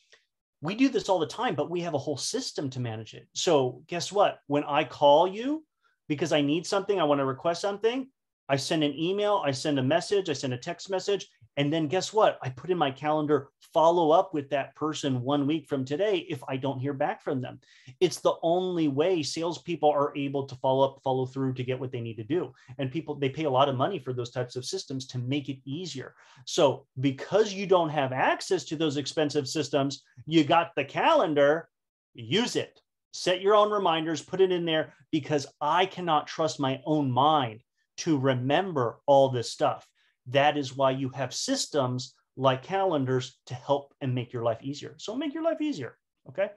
We do this all the time, but we have a whole system to manage it. So guess what? When I call you because I need something, I want to request something, I send an email, I send a message, I send a text message. And then guess what? I put in my calendar, follow up with that person 1 week from today if I don't hear back from them. It's the only way salespeople are able to follow up, follow through to get what they need to do. And people, they pay a lot of money for those types of systems to make it easier. So because you don't have access to those expensive systems, you got the calendar, use it. Set your own reminders, put it in there, because I cannot trust my own mind to remember all this stuff. That is why you have systems like calendars to help and make your life easier. So make your life easier. Okay,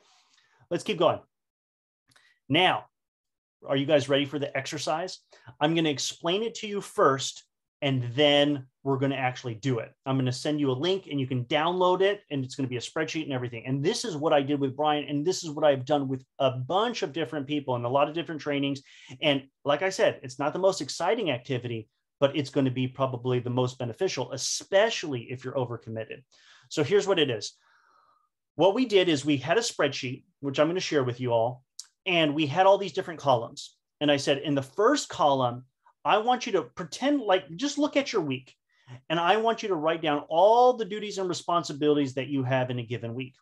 let's keep going. Now, are you guys ready for the exercise? I'm going to explain it to you first, and then we're going to actually do it. I'm going to send you a link and you can download it, and it's going to be a spreadsheet and everything. And this is what I did with Brian. And this is what I've done with a bunch of different people and a lot of different trainings. And like I said, it's not the most exciting activity, but it's going to be probably the most beneficial, especially if you're overcommitted. So here's what it is. What we did is we had a spreadsheet, which I'm going to share with you all, and we had all these different columns. And I said, in the first column, I want you to pretend like, just look at your week. And I want you to write down all the duties and responsibilities that you have in a given week.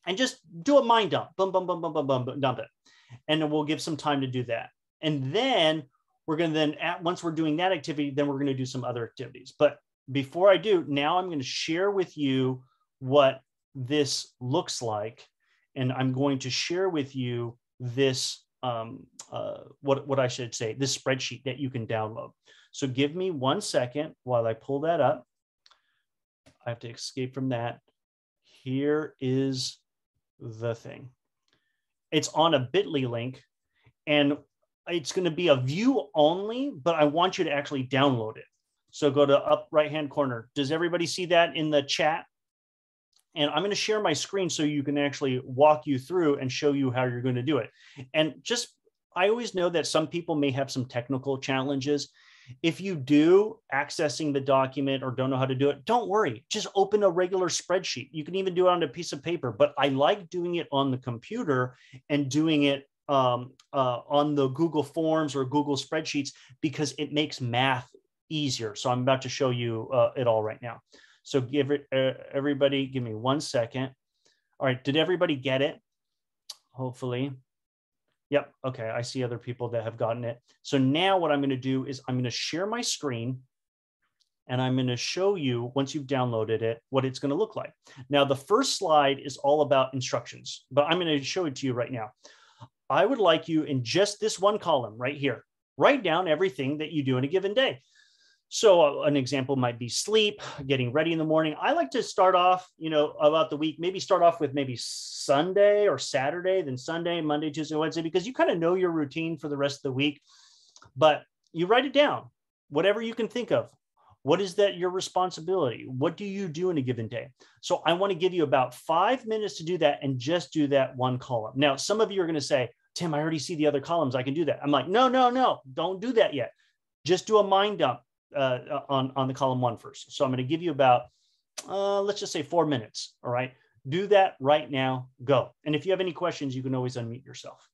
And just do a mind dump, boom, boom, boom, boom, boom, boom, dump it. And then we'll give some time to do that. And then we're going to once we're doing that activity, then we're going to do some other activities. But before I do, now I'm going to share with you what this looks like. And I'm going to share with you this, what I should say, this spreadsheet that you can download. So give me 1 second while I pull that up. I have to escape from that. Here is the thing. It's on a bit.ly link, and it's going to be a view only, but I want you to actually download it. So go to up right-hand corner. Does everybody see that in the chat? And I'm going to share my screen so you can actually walk you through and show you how you're going to do it. And just, I always know that some people may have some technical challenges. If you do accessing the document or don't know how to do it, don't worry. Just open a regular spreadsheet. You can even do it on a piece of paper, but I like doing it on the computer and doing it on the Google Forms or Google Spreadsheets, because it makes math easier. So I'm about to show you it all right now. So everybody, give me 1 second. All right, did everybody get it? Hopefully. Yep, okay, I see other people that have gotten it. So now what I'm going to do is I'm going to share my screen, and I'm going to show you, once you've downloaded it, what it's going to look like. Now, the first slide is all about instructions, but I'm going to show it to you right now. I would like you, in just this one column right here, write down everything that you do in a given day. So an example might be sleep, getting ready in the morning. I like to start off, about the week, maybe start off with maybe Sunday or Saturday, then Sunday, Monday, Tuesday, Wednesday, because you kind of know your routine for the rest of the week. But you write it down, whatever you can think of. What is that your responsibility? What do you do in a given day? So I want to give you about 5 minutes to do that, and just do that one column. Now, some of you are going to say, Tim, I already see the other columns. I can do that. I'm like, no, don't do that yet. Just do a mind dump on the column 1 first. So I'm going to give you about, let's just say 4 minutes. All right. Do that right now. Go. And if you have any questions, you can always unmute yourself.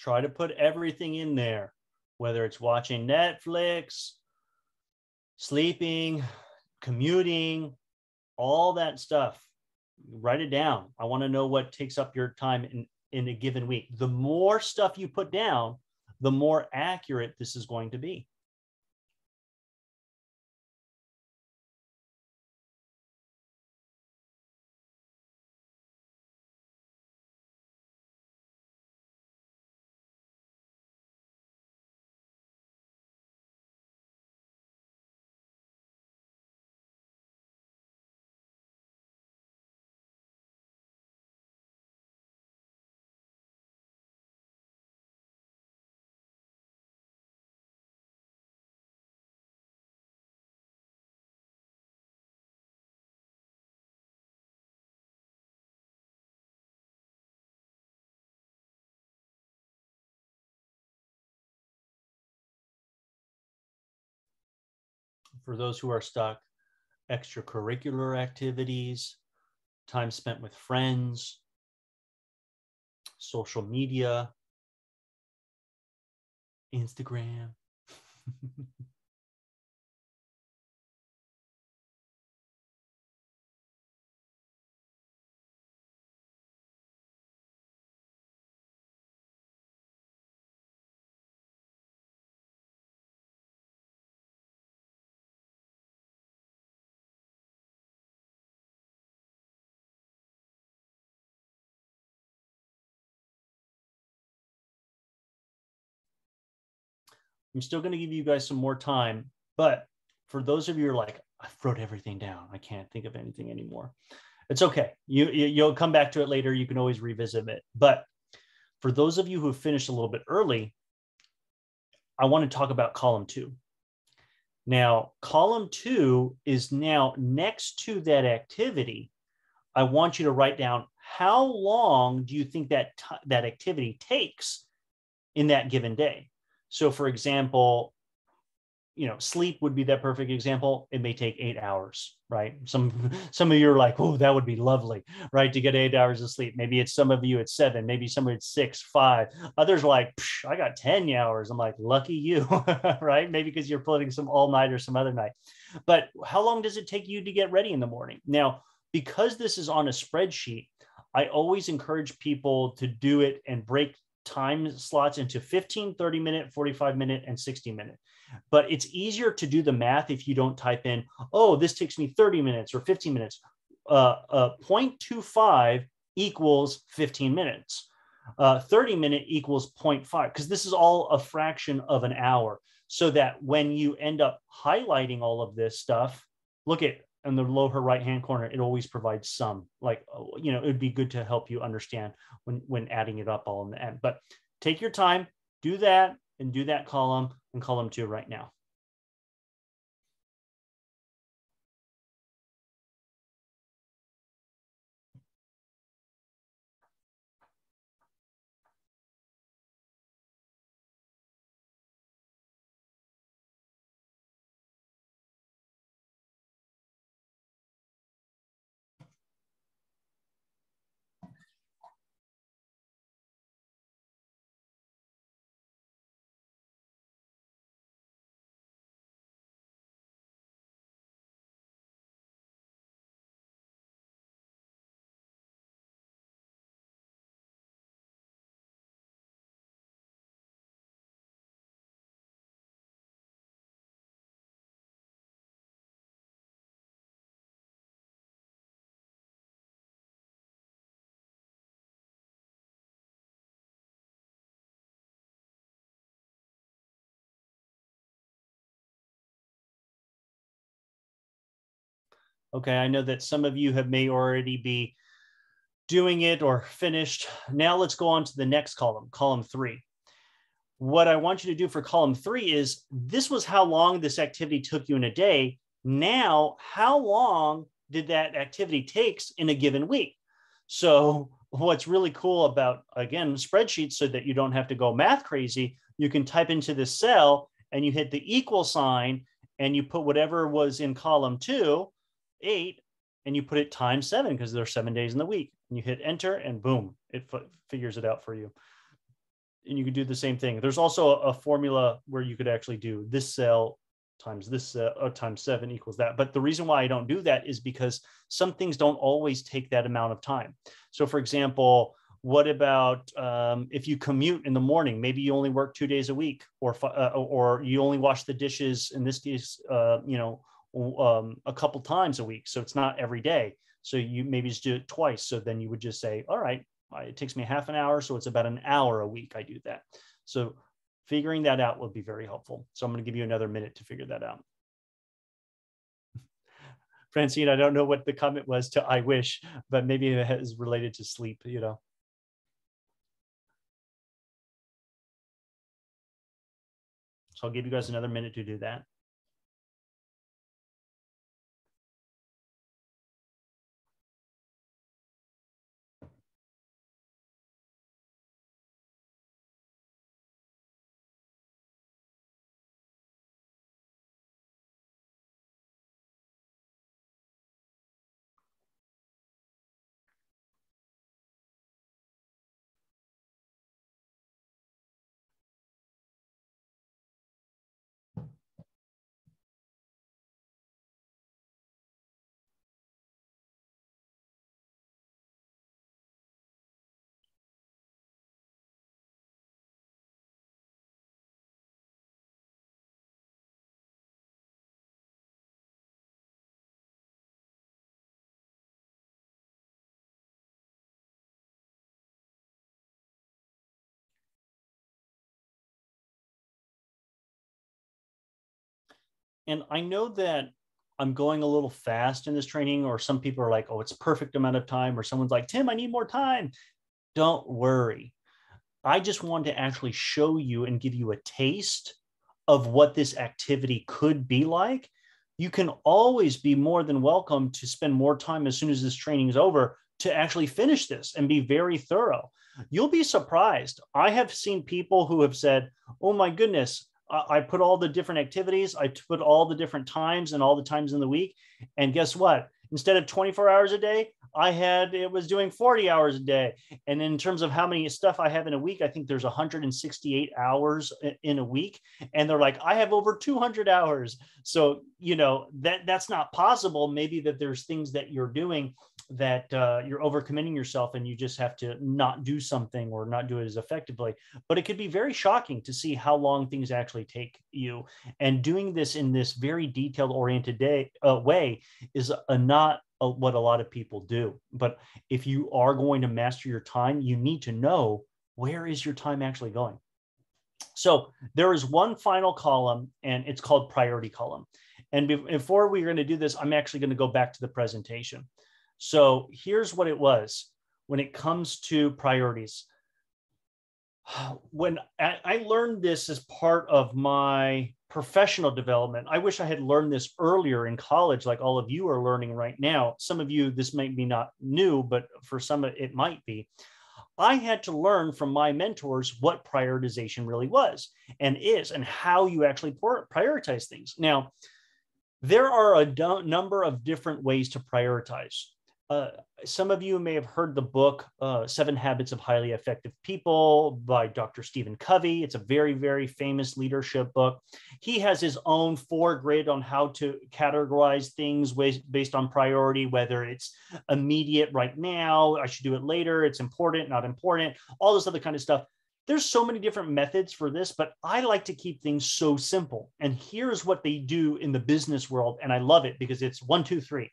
Try to put everything in there, whether it's watching Netflix, sleeping, commuting, all that stuff. Write it down. I want to know what takes up your time in a given week. The more stuff you put down, the more accurate this is going to be. For those who are stuck, extracurricular activities, time spent with friends, social media, Instagram. I'm still going to give you guys some more time, but for those of you who are like, I wrote everything down, I can't think of anything anymore. It's okay. You'll come back to it later. You can always revisit it. But for those of you who finished a little bit early, I want to talk about column 2. Now, column 2 is now next to that activity. I want you to write down how long do you think that activity takes in that given day. So for example, sleep would be that perfect example. It may take 8 hours, right? Some of you are like, oh, that would be lovely, right? To get 8 hours of sleep. Maybe it's some of you it's 7, maybe somebody it's 6, 5. Others are like, I got 10 hours. I'm like, lucky you, right? Maybe because you're putting some all night or some other night. But how long does it take you to get ready in the morning? Now, because this is on a spreadsheet, I always encourage people to do it and break time slots into 15, 30 minute, 45 minute, and 60 minute. But it's easier to do the math if you don't type in, oh, this takes me 30 minutes or 15 minutes. 0.25 equals 15 minutes. 30 minute equals 0.5, because this is all a fraction of an hour. So that when you end up highlighting all of this stuff, look at in the lower right-hand corner, it always provides some, like, it would be good to help you understand when adding it up all in the end. But take your time, do that, and do that column and column 2 right now. Okay, I know that some of you may already be doing it or finished. Now let's go on to the next column, column 3. What I want you to do for column 3 is, this was how long this activity took you in a day. Now, how long did that activity takes in a given week? So what's really cool about, again, spreadsheets, so that you don't have to go math crazy, you can type into this cell and you hit the equal sign and you put whatever was in column 2, 8, and you put it times 7, because there are 7 days in the week. And you hit enter and boom, it figures it out for you. and you could do the same thing. There's also a formula where you could actually do this cell times this times 7 equals that. But the reason why I don't do that is because some things don't always take that amount of time. So for example, what about if you commute in the morning? Maybe you only work 2 days a week, or you only wash the dishes, in this case, a couple times a week. So it's not every day. So you maybe just do it twice. So then you would just say, all right, it takes me half an hour. So it's about an hour a week I do that. So figuring that out would be very helpful. So I'm going to give you another minute to figure that out. Francine, I don't know what the comment was to I wish, but maybe it is related to sleep, you know. So I'll give you guys another minute to do that. And I know that I'm going a little fast in this training, or some people are like, oh, it's perfect amount of time, or someone's like, Tim, I need more time. Don't worry. I just want to actually show you and give you a taste of what this activity could be like. You can always be more than welcome to spend more time as soon as this training is over to actually finish this and be very thorough. You'll be surprised. I have seen people who have said, oh my goodness, I put all the different activities, I put all the different times and all the times in the week. And guess what? Instead of 24 hours a day, it was doing 40 hours a day. And in terms of how many stuff I have in a week, I think there's 168 hours in a week. And they're like, I have over 200 hours. So, you know, that's not possible. Maybe that there's things that you're doing that you're overcommitting yourself and you just have to not do something or not do it as effectively. But it could be very shocking to see how long things actually take you. And doing this in this very detailed oriented way is not what a lot of people do. But if you are going to master your time, you need to know, where is your time actually going? So there is one final column, and it's called priority column. And before we're going to do this, I'm actually going to go back to the presentation. So here's what it was when it comes to priorities. When I learned this as part of my professional development, I wish I had learned this earlier in college, like all of you are learning right now. Some of you, this might be not new, but for some it might be. I had to learn from my mentors what prioritization really was and is, and how you actually prioritize things. Now, there are a number of different ways to prioritize. Some of you may have heard the book, 7 Habits of Highly Effective People by Dr. Stephen Covey. It's a very, very famous leadership book. He has his own 4 grid on how to categorize things based on priority, whether it's immediate right now, I should do it later, it's important, not important, all this other kind of stuff. There's so many different methods for this, but I like to keep things so simple. And here's what they do in the business world. And I love it because it's 1, 2, 3.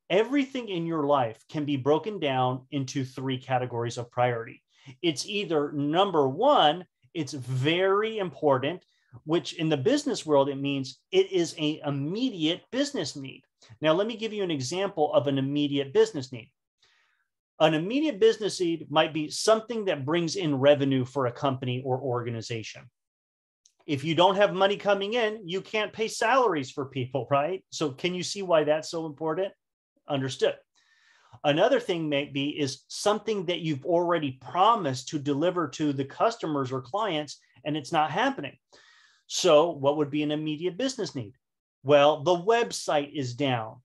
Everything in your life can be broken down into 3 categories of priority. It's either number 1, it's very important, which in the business world, it means it is an immediate business need. Now, let me give you an example of an immediate business need. An immediate business need might be something that brings in revenue for a company or organization. If you don't have money coming in, you can't pay salaries for people, right? So can you see why that's so important? Understood. Another thing maybe is something that you've already promised to deliver to the customers or clients, and it's not happening. So what would be an immediate business need? Well, the website is down.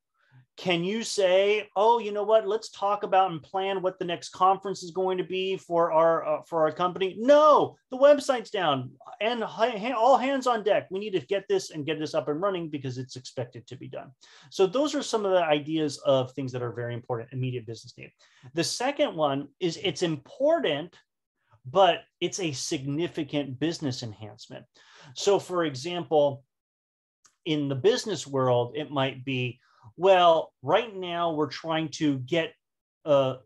Can you say, oh, you know what, let's talk about and plan what the next conference is going to be for our company? No, the website's down and all hands on deck. We need to get this up and running because it's expected to be done. So those are some of the ideas of things that are very important, immediate business need. The second one is it's important, but it's a significant business enhancement. So for example, in the business world, it might be, well, right now we're trying to get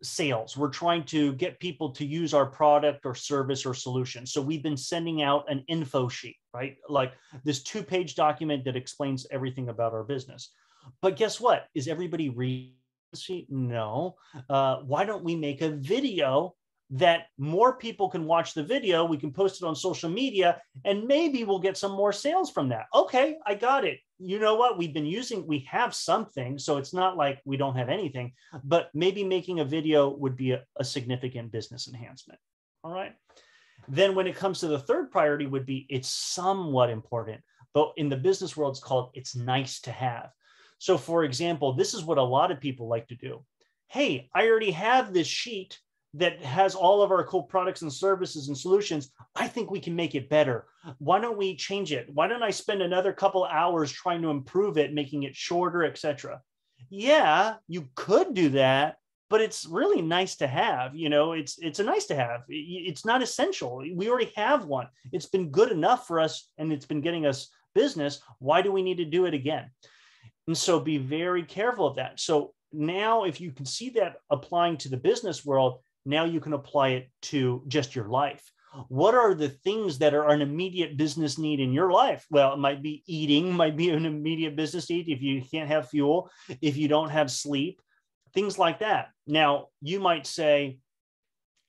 sales. We're trying to get people to use our product or service or solution. So we've been sending out an info sheet, right? Like this 2-page document that explains everything about our business. But guess what? Is everybody reading the sheet? No. Why don't we make a video that more people can watch the video? We can post it on social media and maybe we'll get some more sales from that. Okay, I got it. You know what? We have something, so it's not like we don't have anything, but maybe making a video would be a significant business enhancement. All right. Then when it comes to the third priority would be, it's somewhat important, but in the business world, it's called, it's nice to have. So for example, this is what a lot of people like to do. Hey, I already have this sheet that has all of our cool products and services and solutions. I think we can make it better. Why don't we change it? Why don't I spend another couple hours trying to improve it, making it shorter, etc.? Yeah, you could do that, but it's really nice to have. You know, it's a nice to have. It's not essential. We already have one. It's been good enough for us and it's been getting us business. Why do we need to do it again? And so be very careful of that. So now if you can see that applying to the business world, now you can apply it to just your life. What are the things that are an immediate business need in your life? Well, it might be eating, might be an immediate business need if you can't have fuel, if you don't have sleep, things like that. Now, you might say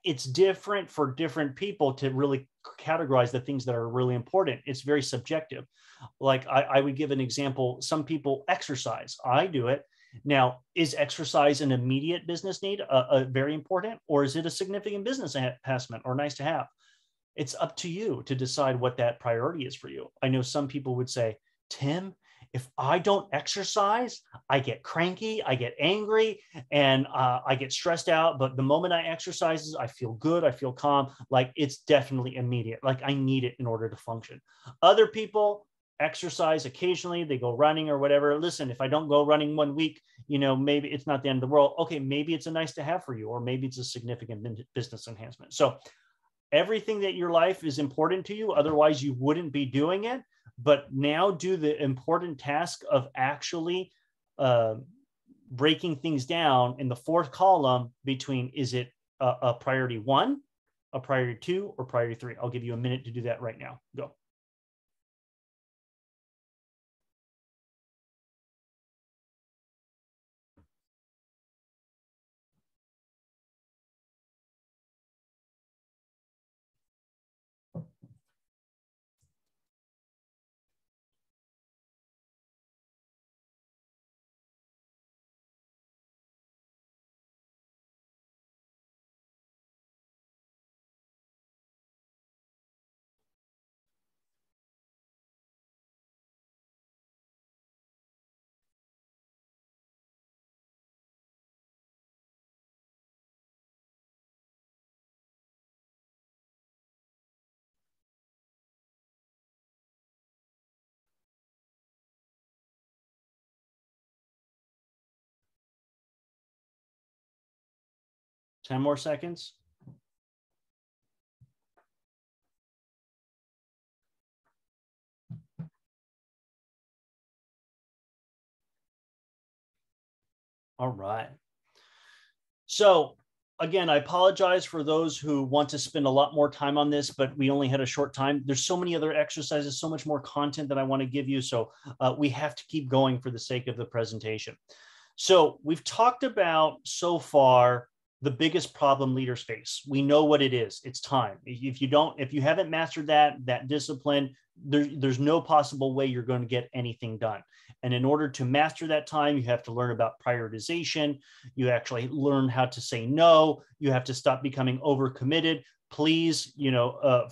it's different for different people to really categorize the things that are really important. It's very subjective. Like I would give an example. Some people exercise. I do it. Now, is exercise an immediate business need, very important, or is it a significant business enhancement or nice to have? It's up to you to decide what that priority is for you. I know some people would say, Tim, if I don't exercise, I get cranky, I get angry, and I get stressed out. But the moment I exercise, I feel good, I feel calm. Like it's definitely immediate. Like I need it in order to function. Other people exercise occasionally, they go running or whatever. Listen, if I don't go running 1 week, you know, maybe it's not the end of the world. Okay, maybe it's a nice to have for you, or maybe it's a significant business enhancement. So everything that your life is important to you, otherwise you wouldn't be doing it. But now do the important task of actually breaking things down in the fourth column between, is it a priority 1, a priority 2, or priority 3? I'll give you a minute to do that right now. Go. Ten more seconds. All right. So again, I apologize for those who want to spend a lot more time on this, but we only had a short time. There's so many other exercises, so much more content that I want to give you. So we have to keep going for the sake of the presentation. So we've talked about so far the biggest problem leaders face. We know what it is. It's time. If you haven't mastered that discipline, there's no possible way you're going to get anything done. And in order to master that time, you have to learn about prioritization. You actually learn how to say no. You have to stop becoming overcommitted. please,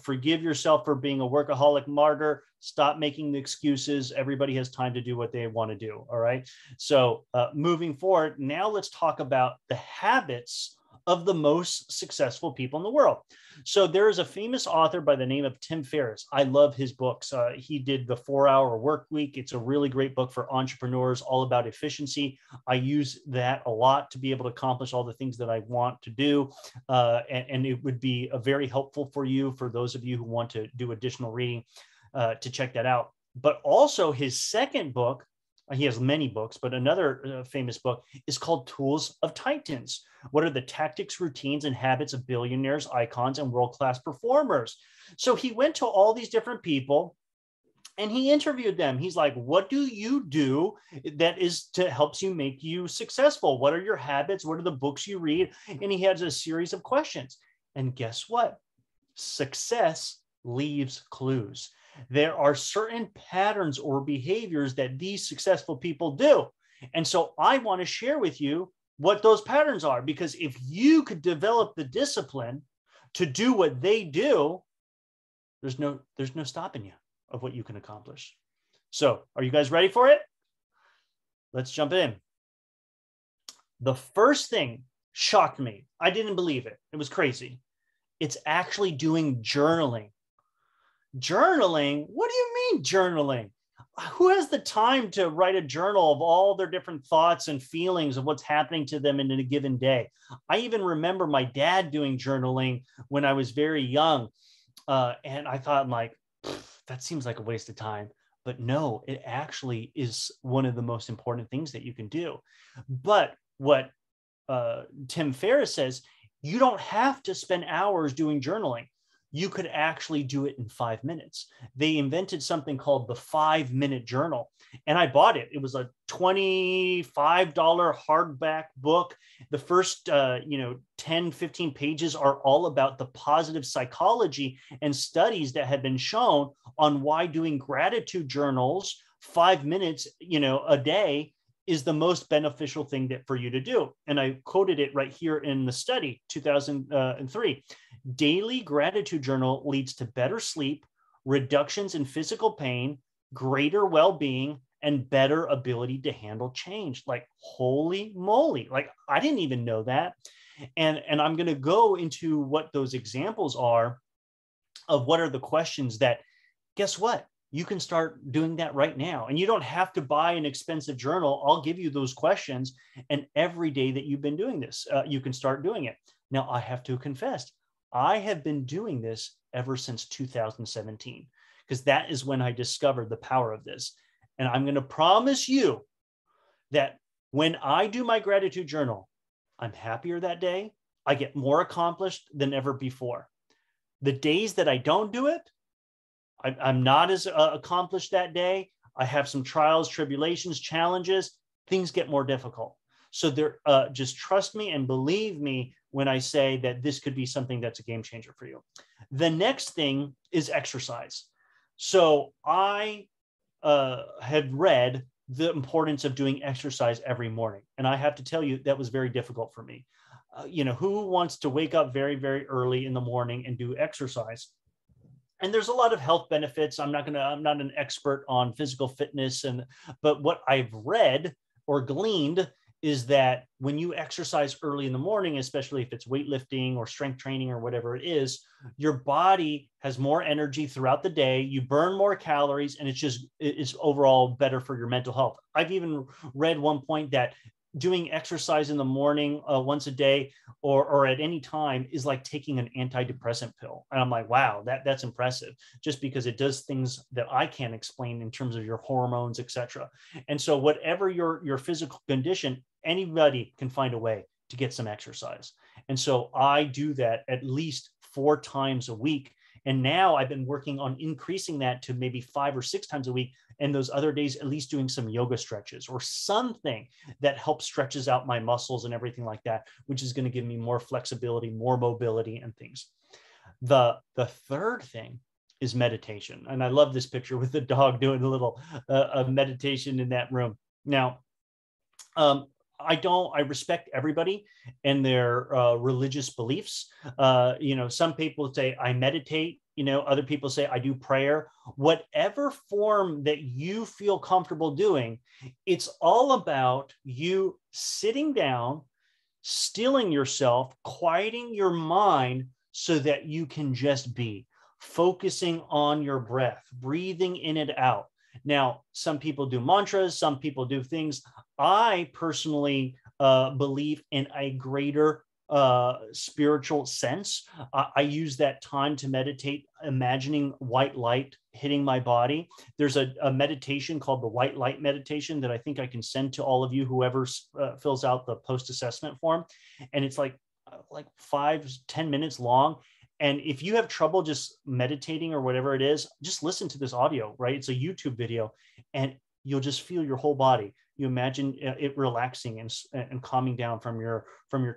forgive yourself for being a workaholic martyr. Stop making the excuses. Everybody has time to do what they want to do. All right. So moving forward, now let's talk about the habits of the most successful people in the world. So there is a famous author by the name of Tim Ferriss. I love his books. He did The 4-Hour Work Week. It's a really great book for entrepreneurs, all about efficiency. I use that a lot to be able to accomplish all the things that I want to do. And it would be very helpful for you, for those of you who want to do additional reading, to check that out. But also his second book, he has many books, but another famous book is called Tools of Titans. What are the tactics, routines, and habits of billionaires, icons, and world-class performers? So he went to all these different people and he interviewed them. He's like, what do you do that helps you make you successful? What are your habits? What are the books you read? And he has a series of questions. And guess what? Success leaves clues. There are certain patterns or behaviors that these successful people do. And so I want to share with you what those patterns are, because if you could develop the discipline to do what they do, there's no stopping you of what you can accomplish. So are you guys ready for it? Let's jump in. The first thing shocked me. I didn't believe it. It was crazy. It's actually doing journaling. Journaling? What do you mean journaling? Who has the time to write a journal of all their different thoughts and feelings of what's happening to them in a given day? I even remember my dad doing journaling when I was very young. And I thought, like, that seems like a waste of time. But no, it actually is one of the most important things that you can do. But what Tim Ferriss says, you don't have to spend hours doing journaling. You could actually do it in 5 minutes. They invented something called the 5-minute journal. And I bought it. It was a $25 hardback book. The first 10, 15 pages are all about the positive psychology and studies that have been shown on why doing gratitude journals 5 minutes, a day is the most beneficial thing for you to do. And I quoted it right here in the study, 2003. Daily gratitude journal leads to better sleep, reductions in physical pain, greater well-being, and better ability to handle change. Like, holy moly. Like, I didn't even know that. And I'm going to go into what those examples are of what are the questions that, guess what? You can start doing that right now. And you don't have to buy an expensive journal. I'll give you those questions. And every day that you've been doing this, you can start doing it. Now, I have to confess, I have been doing this ever since 2017, because that is when I discovered the power of this. And I'm going to promise you that when I do my gratitude journal, I'm happier that day. I get more accomplished than ever before. The days that I don't do it, I'm not as accomplished that day. I have some trials, tribulations, challenges. Things get more difficult. So just trust me and believe me when I say that this could be something that's a game changer for you. The next thing is exercise. So I had read the importance of doing exercise every morning. And I have to tell you, that was very difficult for me. Who wants to wake up very, very early in the morning and do exercise? And there's a lot of health benefits. I'm not an expert on physical fitness, but what I've read or gleaned is that when you exercise early in the morning, especially if it's weightlifting or strength training or whatever it is, your body has more energy throughout the day. You burn more calories, and it's overall better for your mental health. I've even read one point that doing exercise in the morning once a day or at any time is like taking an antidepressant pill. And I'm like, wow, that's impressive, just because it does things that I can't explain in terms of your hormones, etc. And so whatever your physical condition, anybody can find a way to get some exercise. And so I do that at least 4 times a week. And now I've been working on increasing that to maybe 5 or 6 times a week. And those other days, at least doing some yoga stretches or something that helps stretches out my muscles and everything like that, which is going to give me more flexibility, more mobility and things. The third thing is meditation. And I love this picture with the dog doing a little meditation in that room. Now, I respect everybody and their religious beliefs. Some people say I meditate, other people say I do prayer. Whatever form that you feel comfortable doing, it's all about you sitting down, stilling yourself, quieting your mind so that you can just be focusing on your breath, breathing in and out. Now, some people do mantras, some people do things. I personally believe in a greater spiritual sense. I use that time to meditate, imagining white light hitting my body. There's a meditation called the white light meditation that I think I can send to all of you, whoever fills out the post-assessment form. And it's like 5-10 minutes long. And if you have trouble just meditating or whatever it is, just listen to this audio, right? It's a YouTube video, and you'll just feel your whole body. You imagine it relaxing and calming down from your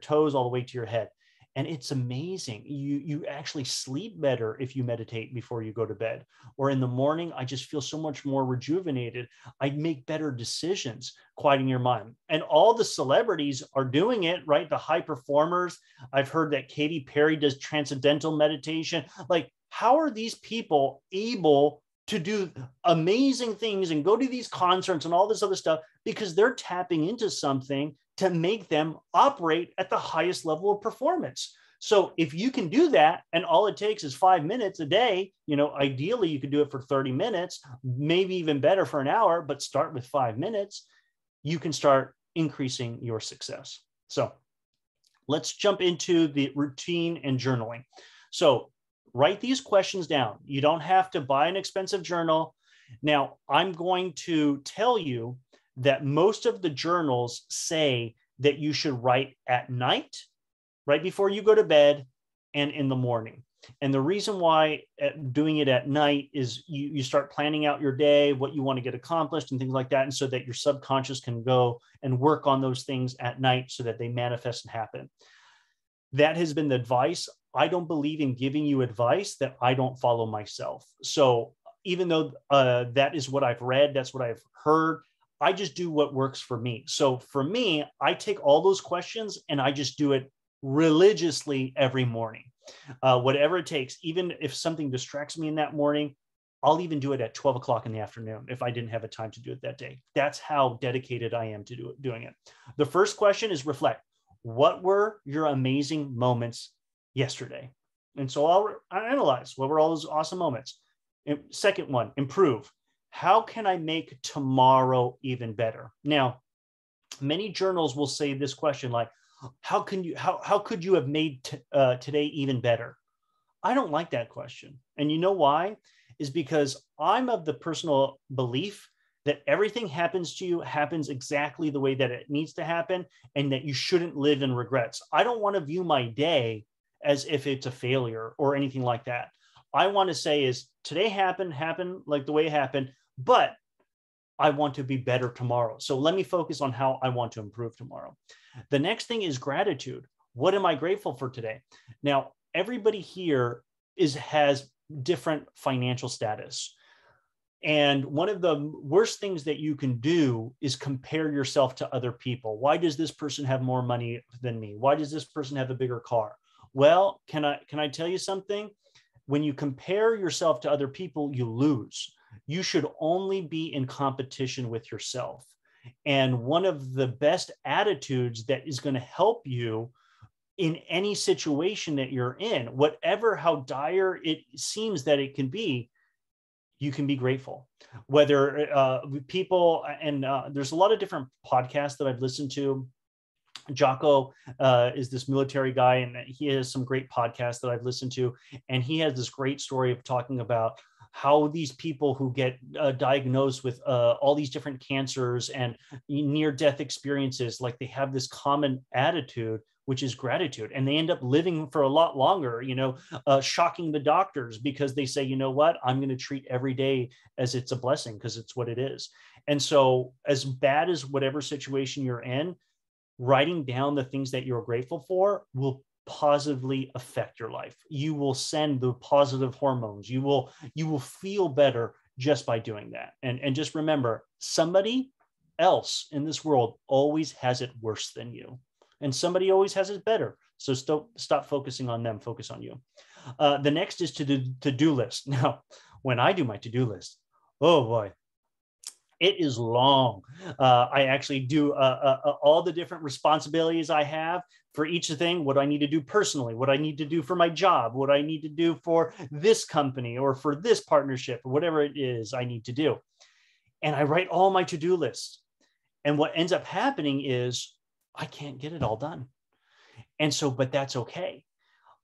toes all the way to your head. And it's amazing. You actually sleep better if you meditate before you go to bed. Or in the morning, I just feel so much more rejuvenated. I make better decisions, quieting your mind. And all the celebrities are doing it, right? The high performers. I've heard that Katy Perry does transcendental meditation. Like, how are these people able to do amazing things and go to these concerts and all this other stuff? Because they're tapping into something to make them operate at the highest level of performance. So if you can do that, and all it takes is 5 minutes a day, ideally you could do it for 30 minutes, maybe even better for an hour, but start with 5 minutes, you can start increasing your success. So let's jump into the routine and journaling. So write these questions down. You don't have to buy an expensive journal. Now, I'm going to tell you that most of the journals say that you should write at night, right before you go to bed, and in the morning. And the reason why doing it at night is you start planning out your day, what you want to get accomplished and things like that. And so that your subconscious can go and work on those things at night so that they manifest and happen. That has been the advice. I don't believe in giving you advice that I don't follow myself. So even though that is what I've read, that's what I've heard, I just do what works for me. So for me, I take all those questions and I just do it religiously every morning, whatever it takes. Even if something distracts me in that morning, I'll even do it at 12 o'clock in the afternoon if I didn't have a time to do it that day. That's how dedicated I am to doing it. The first question is reflect. What were your amazing moments yesterday? And so I'll analyze what were all those awesome moments. Second one, improve. How can I make tomorrow even better? Now, many journals will say this question like, how could you have made today even better? I don't like that question. And you know why? Is because I'm of the personal belief that everything happens to you happens exactly the way that it needs to happen, and that you shouldn't live in regrets. I don't want to view my day as if it's a failure or anything like that. I want to say is today happened like the way it happened, but I want to be better tomorrow. So let me focus on how I want to improve tomorrow. The next thing is gratitude. What am I grateful for today? Now, everybody here has different financial status. And one of the worst things that you can do is compare yourself to other people. Why does this person have more money than me? Why does this person have a bigger car? Well, can I tell you something? When you compare yourself to other people, you lose. You should only be in competition with yourself. And one of the best attitudes that is going to help you in any situation that you're in, whatever how dire it seems that it can be, you can be grateful. Whether people, and there's a lot of different podcasts that I've listened to. Jocko is this military guy, and he has some great podcasts that I've listened to. And he has this great story of talking about how these people who get diagnosed with all these different cancers and near-death experiences, like they have this common attitude, which is gratitude. And they end up living for a lot longer, shocking the doctors because they say, you know what, I'm going to treat every day as it's a blessing because it's what it is. And so as bad as whatever situation you're in, writing down the things that you're grateful for will positively affect your life. You will send the positive hormones. You will feel better just by doing that. And just remember, somebody else in this world always has it worse than you. And somebody always has it better. So stop focusing on them, focus on you. The next is to-do list. Now, when I do my to-do list, oh boy, it is long. I actually do all the different responsibilities I have for each thing, what I need to do personally, what I need to do for my job, what I need to do for this company or for this partnership, or whatever it is I need to do. And I write all my to-do lists. And what ends up happening is I can't get it all done. And so, but that's okay.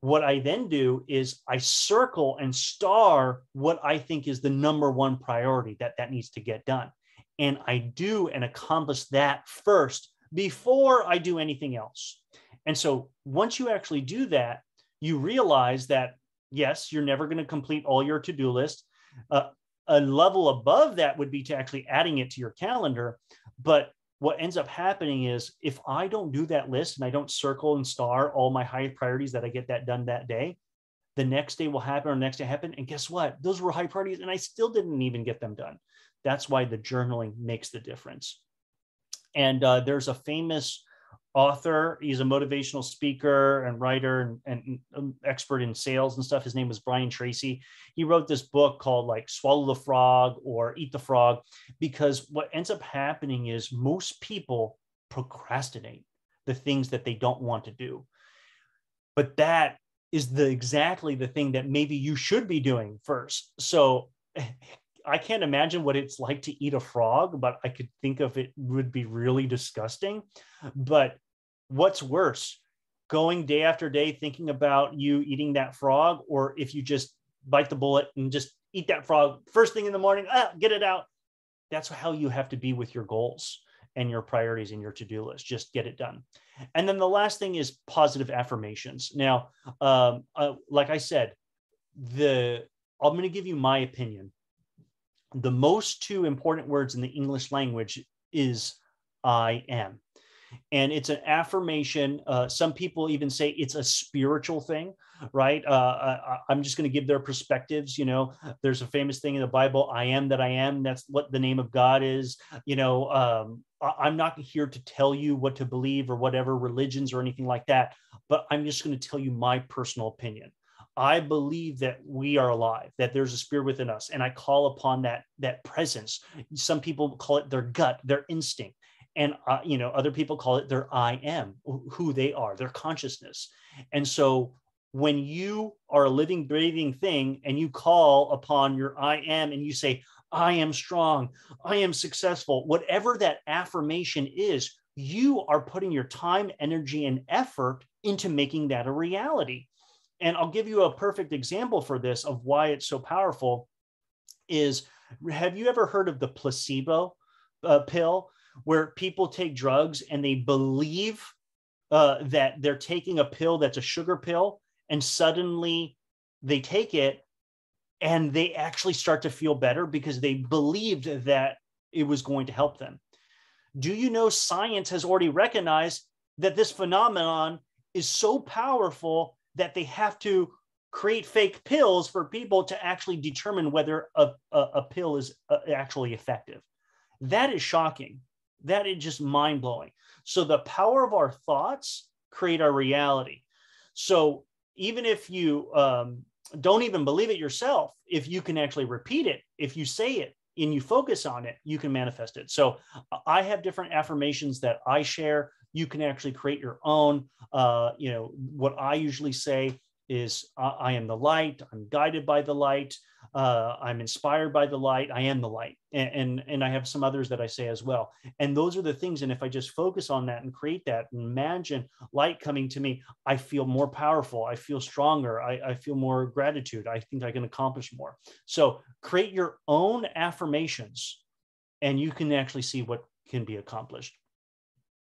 What I then do is I circle and star what I think is the number one priority that needs to get done. And I do and accomplish that first before I do anything else. And so once you actually do that, you realize that, yes, you're never going to complete all your to-do list. A level above that would be to actually adding it to your calendar. But what ends up happening is if I don't do that list and I don't circle and star all my high priorities that I get that done that day, the next day will happen or next day happen. And guess what? Those were high priorities and I still didn't even get them done. That's why the journaling makes the difference. And there's a famous author. He's a motivational speaker and writer and expert in sales and stuff. His name was Brian Tracy. He wrote this book called like Swallow the Frog or Eat the Frog, because what ends up happening is most people procrastinate the things that they don't want to do. But that is exactly the thing that maybe you should be doing first. So I can't imagine what it's like to eat a frog, but I could think of it would be really disgusting. But what's worse, going day after day thinking about you eating that frog, or if you just bite the bullet and just eat that frog first thing in the morning, get it out. That's how you have to be with your goals and your priorities and your to-do list. Just get it done. And then the last thing is positive affirmations. Now, like I said, I'm going to give you my opinion. The most two important words in the English language is I am. And it's an affirmation. Some people even say it's a spiritual thing, right? I'm just going to give their perspectives. You know, there's a famous thing in the Bible, I am that I am. That's what the name of God is. You know, I'm not here to tell you what to believe or whatever religions or anything like that, but I'm just going to tell you my personal opinion. I believe that we are alive, that there's a spirit within us. And I call upon that presence. Some people call it their gut, their instinct. And, you know, other people call it their I am, who they are, their consciousness. And so when you are a living, breathing thing and you call upon your I am and you say, I am strong, I am successful, whatever that affirmation is, you are putting your time, energy, and effort into making that a reality. And I'll give you a perfect example for this of why it's so powerful is, have you ever heard of the placebo pill, where people take drugs and they believe that they're taking a pill that's a sugar pill, and suddenly they take it and they actually start to feel better because they believed that it was going to help them? Do you know science has already recognized that this phenomenon is so powerful that they have to create fake pills for people to actually determine whether a pill is actually effective? That is shocking. That is just mind-blowing. So the power of our thoughts create our reality. So even if you don't even believe it yourself, if you can actually repeat it, if you say it and you focus on it, you can manifest it. So I have different affirmations that I share. You can actually create your own. You know, what I usually say is, I am the light, I'm guided by the light, I'm inspired by the light, I am the light. And I have some others that I say as well. And those are the things. And if I just focus on that and create that, and imagine light coming to me, I feel more powerful, I feel stronger, I feel more gratitude, I think I can accomplish more. So create your own affirmations and you can actually see what can be accomplished.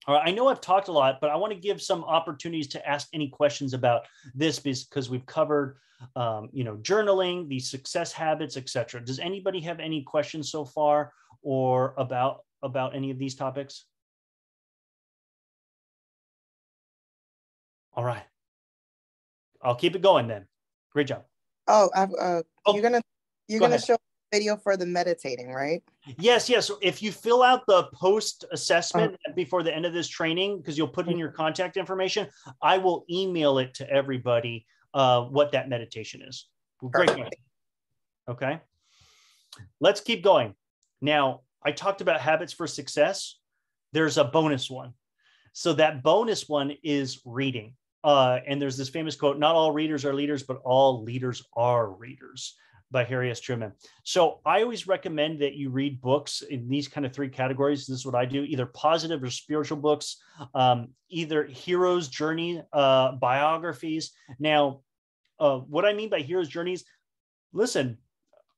All right, I know I've talked a lot, but I want to give some opportunities to ask any questions about this, because we've covered, you know, journaling, the success habits, etc. Does anybody have any questions so far, or about any of these topics? All right, I'll keep it going then. Great job. Oh, you're gonna show video for the meditating, right? Yes. So if you fill out the post assessment before the end of this training, because you'll put in your contact information, I will email it to everybody what that meditation is. Great question. Okay. Let's keep going. Now, I talked about habits for success. There's a bonus one. So that bonus one is reading. And there's this famous quote, not all readers are leaders, but all leaders are readers, by Harry S. Truman. So I always recommend that you read books in these kind of three categories. This is what I do, either positive or spiritual books, either hero's journey, biographies. Now, what I mean by hero's journeys, listen,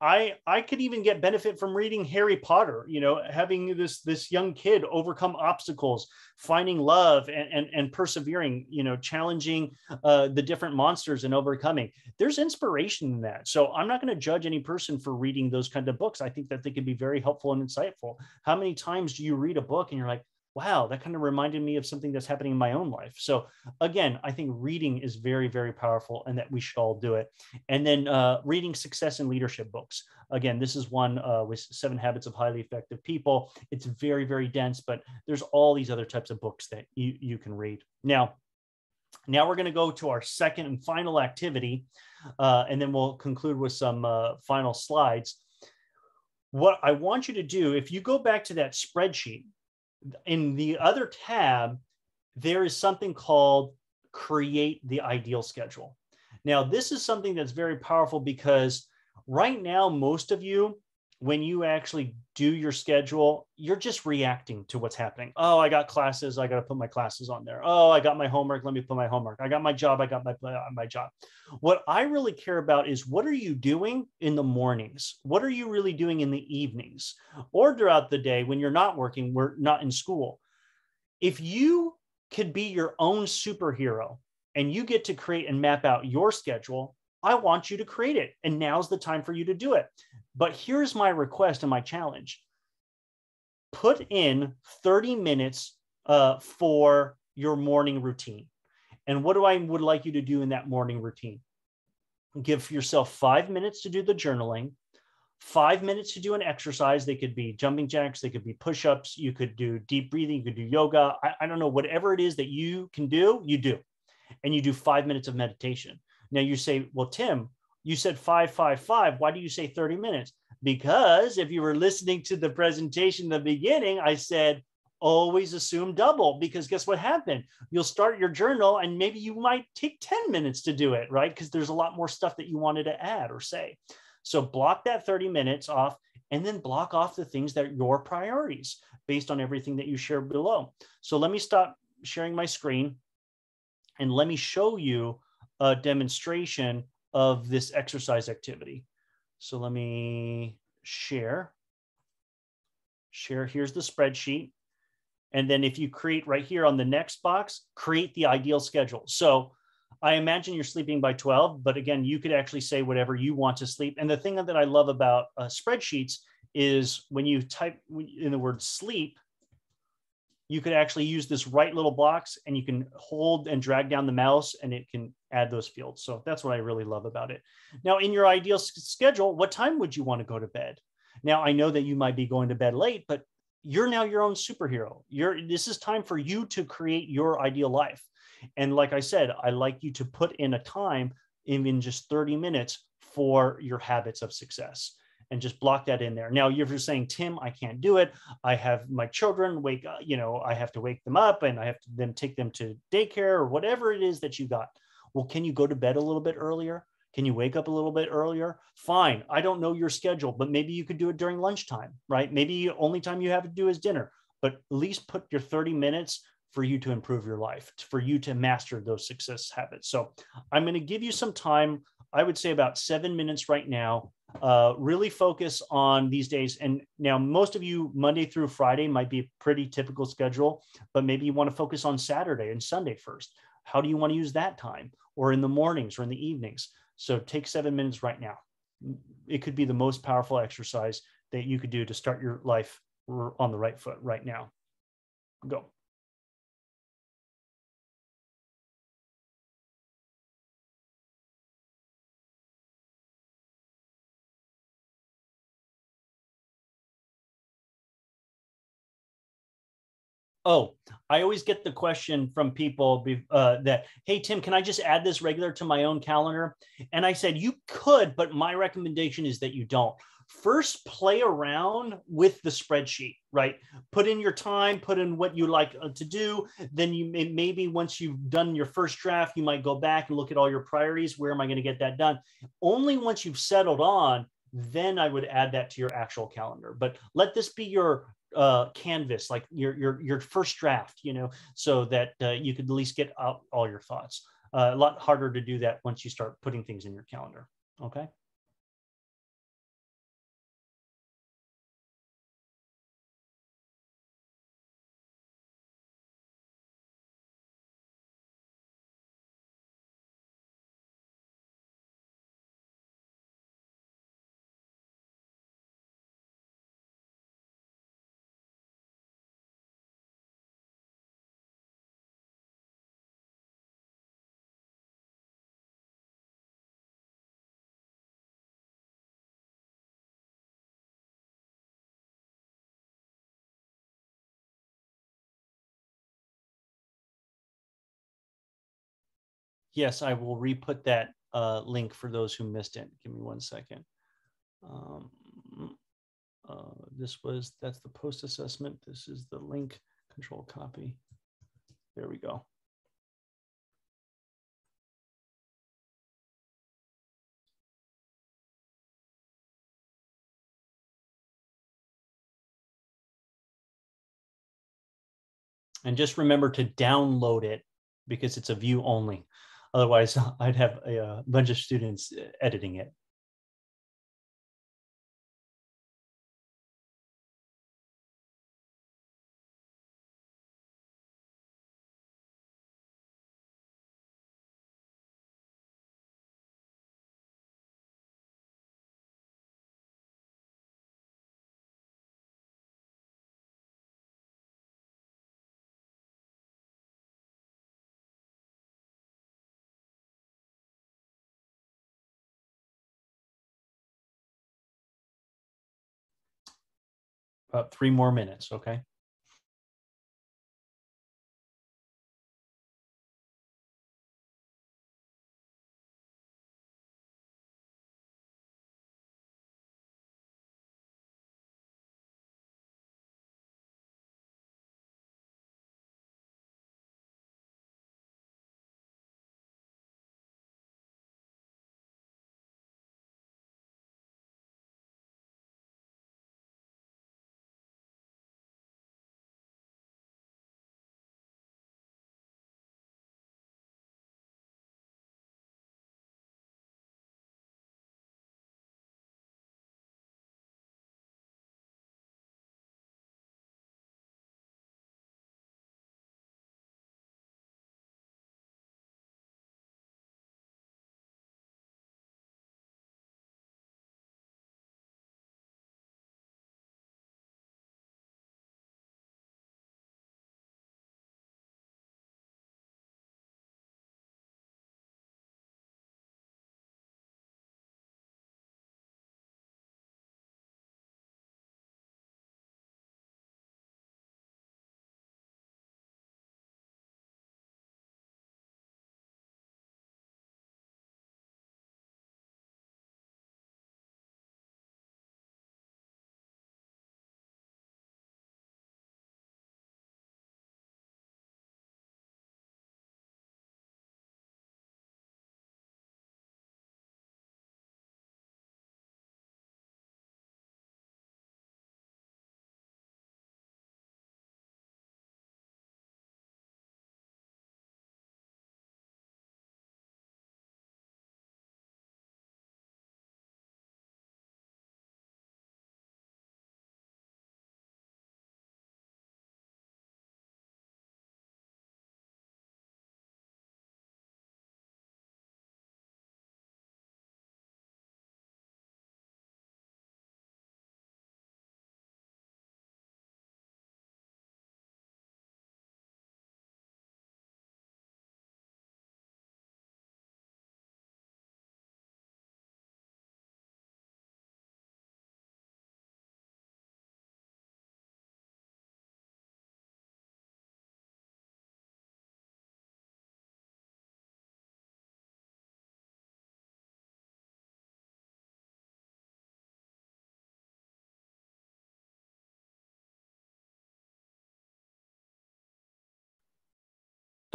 I could even get benefit from reading Harry Potter, having this young kid overcome obstacles, finding love and persevering, challenging the different monsters and overcoming. There's inspiration in that. So I'm not going to judge any person for reading those kind of books. I think that they can be very helpful and insightful. How many times do you read a book and you're like, wow, that kind of reminded me of something that's happening in my own life. So again, I think reading is very, very powerful and that we should all do it. And then reading success and leadership books. Again, this is one with 7 Habits of Highly Effective People. It's very, very dense, but there's all these other types of books that you can read. Now we're going to go to our second and final activity, and then we'll conclude with some final slides. What I want you to do, if you go back to that spreadsheet, in the other tab, there is something called Create the Ideal Schedule. Now, this is something that's very powerful because right now, most of you, when you actually do your schedule, you're just reacting to what's happening. Oh, I got classes. I got to put my classes on there. Oh, I got my homework. Let me put my homework. I got my job. I got my job. What I really care about is what are you doing in the mornings? What are you really doing in the evenings or throughout the day when you're not working, we're not in school? If you could be your own superhero and you get to create and map out your schedule, I want you to create it. And now's the time for you to do it. But here's my request and my challenge. Put in 30 minutes for your morning routine. And what I would like you to do in that morning routine? Give yourself 5 minutes to do the journaling, 5 minutes to do an exercise. They could be jumping jacks. They could be push-ups. You could do deep breathing. You could do yoga. I don't know, whatever it is that you can do, you do. And you do 5 minutes of meditation. Now you say, well, Tim, you said 5, 5, 5. Why do you say 30 minutes? Because if you were listening to the presentation in the beginning, I said, always assume double, because guess what happened? You'll start your journal and maybe you might take 10 minutes to do it, right? Because there's a lot more stuff that you wanted to add or say. So block that 30 minutes off and then block off the things that are your priorities based on everything that you shared below. So let me stop sharing my screen and let me show you a demonstration of this exercise activity. So let me share. Here's the spreadsheet. And then if you create right here on the next box, create the ideal schedule. So I imagine you're sleeping by 12, but again, you could actually say whatever you want to sleep. And the thing that I love about spreadsheets is when you type in the word sleep, you could actually use this right little box and you can hold and drag down the mouse and it can add those fields. So that's what I really love about it. Now, in your ideal schedule, what time would you want to go to bed? Now, I know that you might be going to bed late, but you're now your own superhero. This is time for you to create your ideal life. And like I said, I like you to put in a time, even just 30 minutes, for your habits of success. And just block that in there. Now, if you're saying, Tim, I can't do it. I have my children wake up, I have to wake them up and I have to then take them to daycare or whatever it is that you got. Well, can you go to bed a little bit earlier? Can you wake up a little bit earlier? Fine. I don't know your schedule, but maybe you could do it during lunchtime, right? Maybe the only time you have to do is dinner, but at least put your 30 minutes for you to improve your life, for you to master those success habits. So I'm going to give you some time. I would say about 7 minutes right now. Really focus on these days. And now most of you, Monday through Friday might be a pretty typical schedule, but maybe you want to focus on Saturday and Sunday first. How do you want to use that time? Or in the mornings or in the evenings? So take 7 minutes right now. It could be the most powerful exercise that you could do to start your life on the right foot right now. Go. Oh, I always get the question from people that, hey, Tim, can I just add this regular to my own calendar? And I said, you could, but my recommendation is that you don't. First, play around with the spreadsheet, right? Put in your time, put in what you like to do. Then you maybe once you've done your first draft, you might go back and look at all your priorities. Where am I going to get that done? Only once you've settled on, then I would add that to your actual calendar. But let this be your canvas, like your first draft, you know, so that you could at least get out all your thoughts. A lot harder to do that once you start putting things in your calendar. Okay. Yes, I will re-put that link for those who missed it. Give me 1 second. That's the post assessment. This is the link, control copy. There we go. And just remember to download it because it's a view only. Otherwise, I'd have a bunch of students editing it. About 3 more minutes, okay?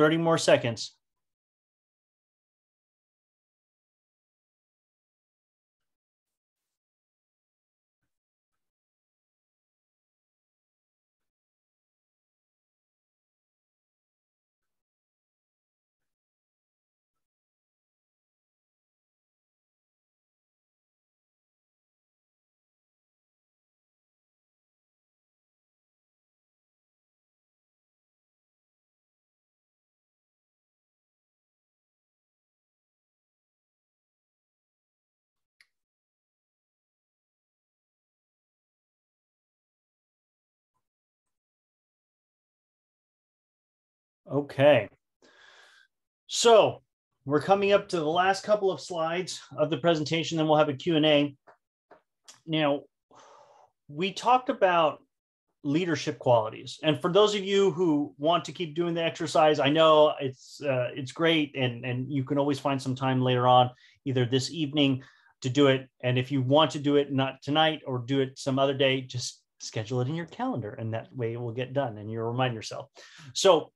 30 more seconds. Okay. So we're coming up to the last couple of slides of the presentation, then we'll have a Q&A. Now, we talked about leadership qualities. And for those of you who want to keep doing the exercise, I know it's great, and you can always find some time later on, either this evening to do it. And if you want to do it not tonight or do it some other day, just schedule it in your calendar, and that way it will get done and you'll remind yourself. So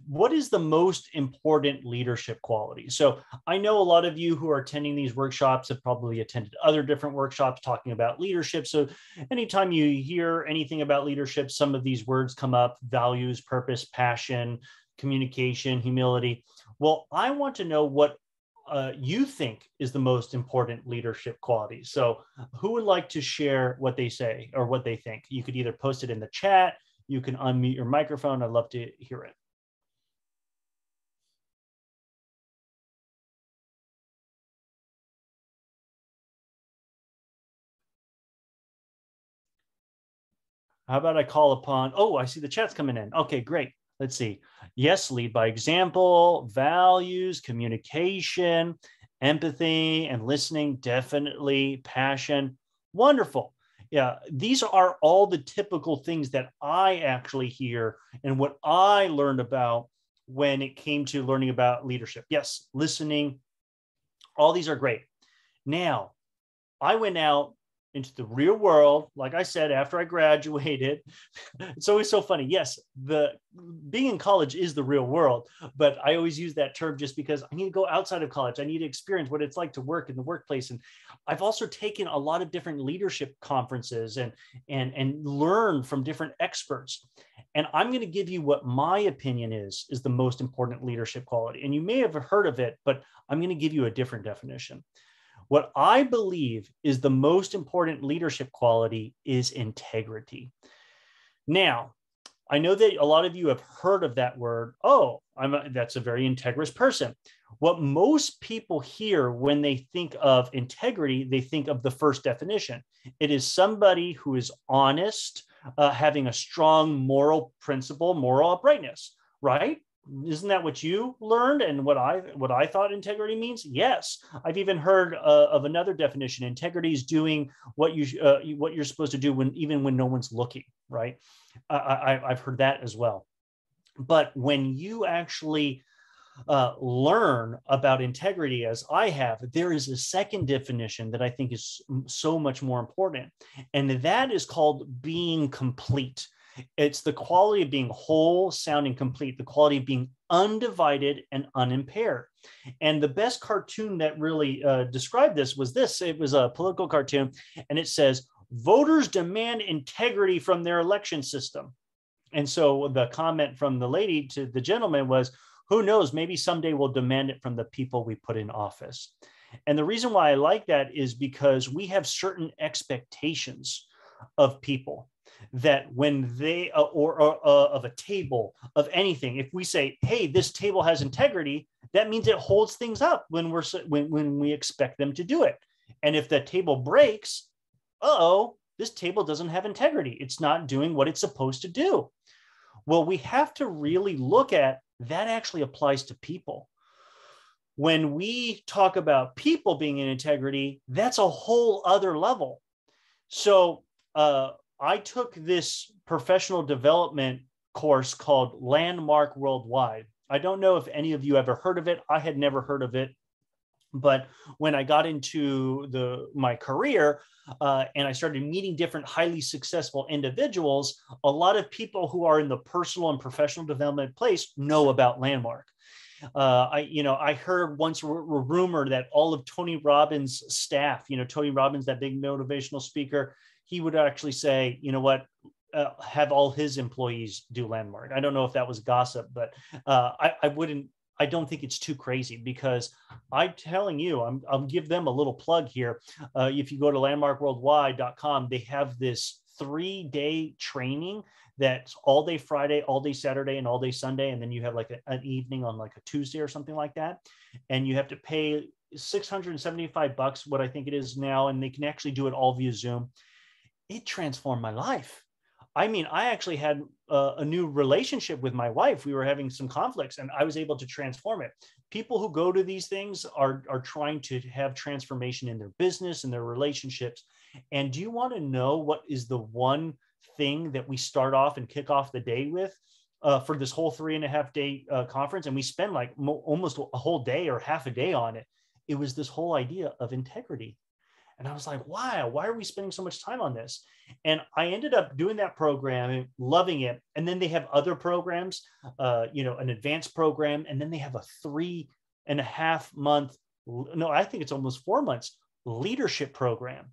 what is the most important leadership quality? So I know a lot of you who are attending these workshops have probably attended other different workshops talking about leadership. So anytime you hear anything about leadership, some of these words come up: values, purpose, passion, communication, humility. Well, I want to know what you think is the most important leadership quality. So who would like to share what they say or what they think? You could either post it in the chat, you can unmute your microphone. I'd love to hear it. How about I call upon, oh, I see the chat's coming in. Okay, great. Let's see. Yes, lead by example, values, communication, empathy and listening, definitely, passion. Wonderful. Yeah, these are all the typical things that I actually hear and what I learned about when it came to learning about leadership. Yes, listening, all these are great. Now, I went out into the real world, like I said, after I graduated. It's always so funny. Yes, being in college is the real world, but I always use that term just because I need to go outside of college. I need to experience what it's like to work in the workplace. And I've also taken a lot of different leadership conferences and learn from different experts. And I'm going to give you what my opinion is the most important leadership quality. And you may have heard of it, but I'm going to give you a different definition. What I believe is the most important leadership quality is integrity. Now, I know that a lot of you have heard of that word. Oh, that's a very integrous person. What most people hear when they think of integrity, they think of the first definition. It is somebody who is honest, having a strong moral principle, moral uprightness, right? Isn't that what you learned and what I thought integrity means? Yes. I've even heard of another definition. Integrity is doing what you're supposed to do even when no one's looking, right? I've heard that as well. But when you actually learn about integrity, as I have, there is a second definition that I think is so much more important. And that is called being complete. It's the quality of being whole, sound, and complete, the quality of being undivided and unimpaired. And the best cartoon that really described this was this. It was a political cartoon, and it says, voters demand integrity from their election system. And so the comment from the lady to the gentleman was, who knows, maybe someday we'll demand it from the people we put in office. And the reason why I like that is because we have certain expectations of people that when they or of a table, of anything, if we say, hey, this table has integrity, that means it holds things up when we expect them to do it. And if the table breaks, this table doesn't have integrity. It's not doing what it's supposed to do. Well, we have to really look at that. Actually applies to people. When we talk about people being in integrity, that's a whole other level. So I took this professional development course called Landmark Worldwide. I don't know if any of you ever heard of it. I had never heard of it, But when I got into my career and I started meeting different highly successful individuals, a lot of people who are in the personal and professional development place know about Landmark. I heard once a rumor that all of Tony Robbins' staff, Tony Robbins, that big motivational speaker, he would actually say, you know what, have all his employees do Landmark. I don't know if that was gossip, but I don't think it's too crazy, because I'm telling you, I'll give them a little plug here. If you go to landmarkworldwide.com, they have this 3-day training that's all day Friday, all day Saturday, and all day Sunday. And then you have like an evening on like a Tuesday or something like that. And you have to pay $675, what I think it is now. And they can actually do it all via Zoom. It transformed my life. I mean, I actually had a new relationship with my wife. We were having some conflicts and I was able to transform it. People who go to these things are trying to have transformation in their business and their relationships. And do you want to know what is the one thing that we start off and kick off the day with for this whole 3.5-day conference? And we spend like almost a whole day or half a day on it. It was this whole idea of integrity. And I was like, wow, why are we spending so much time on this? And I ended up doing that program and loving it. And then they have other programs, an advanced program. And then they have a 3.5 month, no, I think it's almost 4 months leadership program.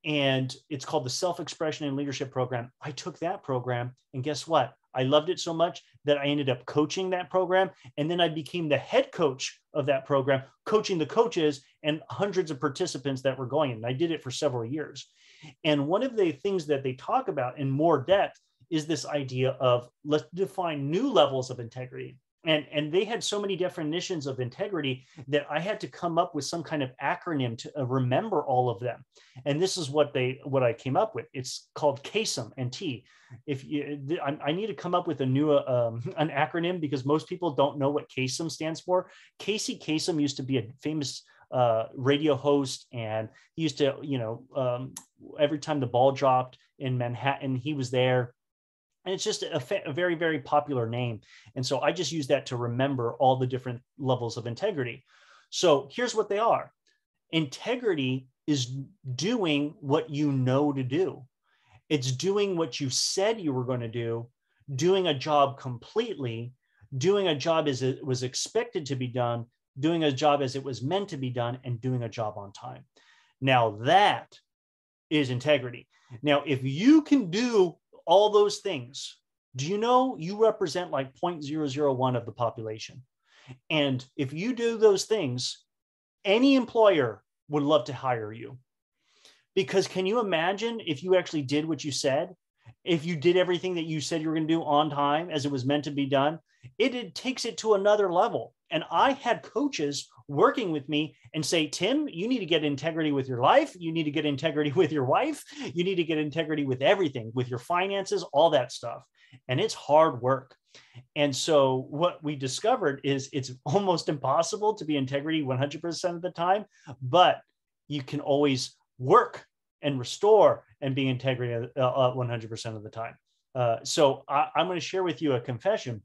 And it's called the Self-Expression and Leadership Program. I took that program and guess what? I loved it so much that I ended up coaching that program. And then I became the head coach of that program, coaching the coaches and hundreds of participants that were going. And I did it for several years. And one of the things that they talk about in more depth is this idea of let's define new levels of integrity. And they had so many definitions of integrity that I had to come up with some kind of acronym to remember all of them. And this is what I came up with. It's called CASM and T. I need to come up with a new an acronym because most people don't know what CASM stands for. Casey Kasem used to be a famous radio host, and he used to, every time the ball dropped in Manhattan, he was there. And it's just a very, very popular name. And so I just use that to remember all the different levels of integrity. So here's what they are. Integrity is doing what you know to do. It's doing what you said you were going to do, doing a job completely, doing a job as it was expected to be done, doing a job as it was meant to be done, and doing a job on time. Now that is integrity. Now, if you can do all those things, do you know you represent like 0.001 of the population? And if you do those things, any employer would love to hire you. Because can you imagine if you actually did what you said? If you did everything that you said you were going to do on time as it was meant to be done, it takes it to another level. And I had coaches working with me and say, Tim, you need to get integrity with your life. You need to get integrity with your wife. You need to get integrity with everything, with your finances, all that stuff. And it's hard work. And so what we discovered is it's almost impossible to be integrity 100% of the time, but you can always work and restore and be integrity 100% of the time. So I'm going to share with you a confession.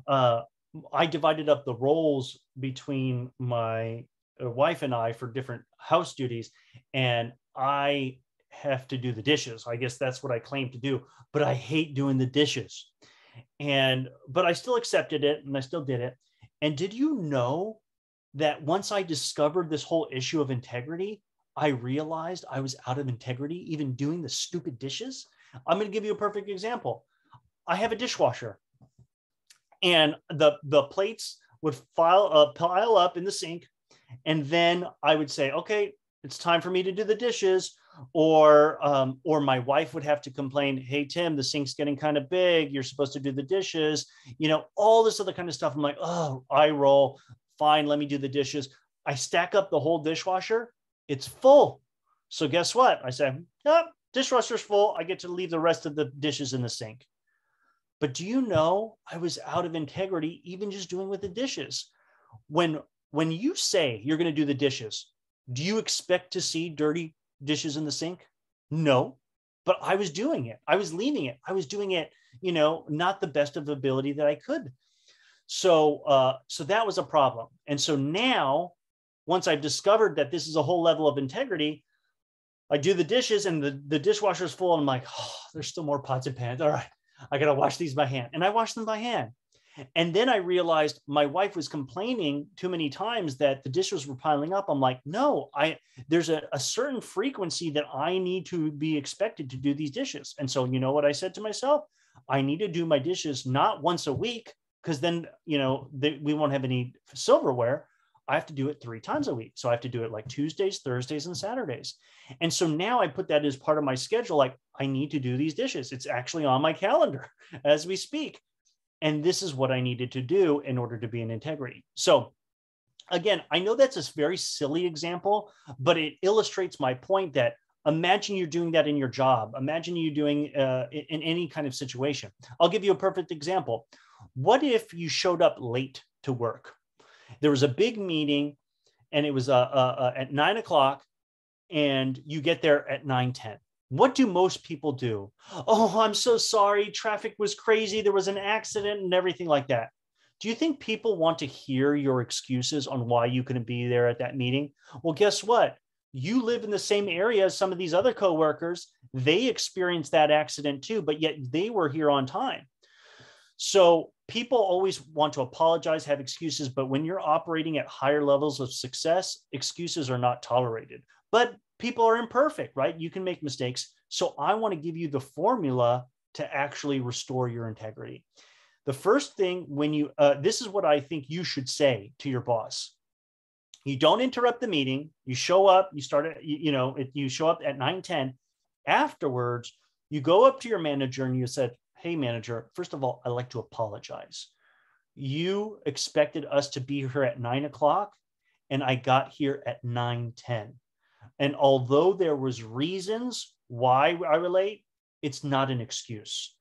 I divided up the roles between my wife and I for different house duties, and I have to do the dishes. I guess that's what I claim to do, but I hate doing the dishes. But I still accepted it and I still did it. And did you know that once I discovered this whole issue of integrity, I realized I was out of integrity, even doing the stupid dishes? I'm going to give you a perfect example. I have a dishwasher. And the plates would pile up in the sink. And then I would say, okay, it's time for me to do the dishes. Or my wife would have to complain, hey, Tim, the sink's getting kind of big. You're supposed to do the dishes. All this other kind of stuff. I'm like, oh, I roll. Fine, let me do the dishes. I stack up the whole dishwasher. It's full. So guess what? I say, oh, dishwasher's full. I get to leave the rest of the dishes in the sink. But do you know I was out of integrity even just doing with the dishes? When you say you're going to do the dishes, do you expect to see dirty dishes in the sink? No, but I was doing it. I was leaving it. I was doing it, not the best of ability that I could. So that was a problem. And so now once I've discovered that this is a whole level of integrity, I do the dishes and the dishwasher's full. And I'm like, oh, there's still more pots and pans. All right, I got to wash these by hand. And I wash them by hand. And then I realized my wife was complaining too many times that the dishes were piling up. I'm like, no, there's a certain frequency that I need to be expected to do these dishes. And so, you know what I said to myself? I need to do my dishes not once a week, because then, you know, we won't have any silverware. I have to do it 3 times a week. So I have to do it like Tuesdays, Thursdays, and Saturdays. And so now I put that as part of my schedule. Like, I need to do these dishes. It's actually on my calendar as we speak. And this is what I needed to do in order to be in integrity. So again, I know that's a very silly example, but it illustrates my point that imagine you're doing that in your job. Imagine you doing in any kind of situation. I'll give you a perfect example. What if you showed up late to work? There was a big meeting and it was at 9 o'clock and you get there at 9:10. What do most people do? Oh, I'm so sorry. Traffic was crazy. There was an accident and everything like that. Do you think people want to hear your excuses on why you couldn't be there at that meeting? Well, guess what? You live in the same area as some of these other coworkers. They experienced that accident too, but yet they were here on time. So people always want to apologize, have excuses, but when you're operating at higher levels of success, excuses are not tolerated. But people are imperfect, right? You can make mistakes. So I want to give you the formula to actually restore your integrity. The first thing, when you, this is what I think you should say to your boss. You don't interrupt the meeting. You show up, you start at, you show up at 9:10. Afterwards, you go up to your manager and you said, hey, manager, first of all, I'd like to apologize. You expected us to be here at 9 o'clock and I got here at 9:10. And although there was reasons why I relate, it's not an excuse.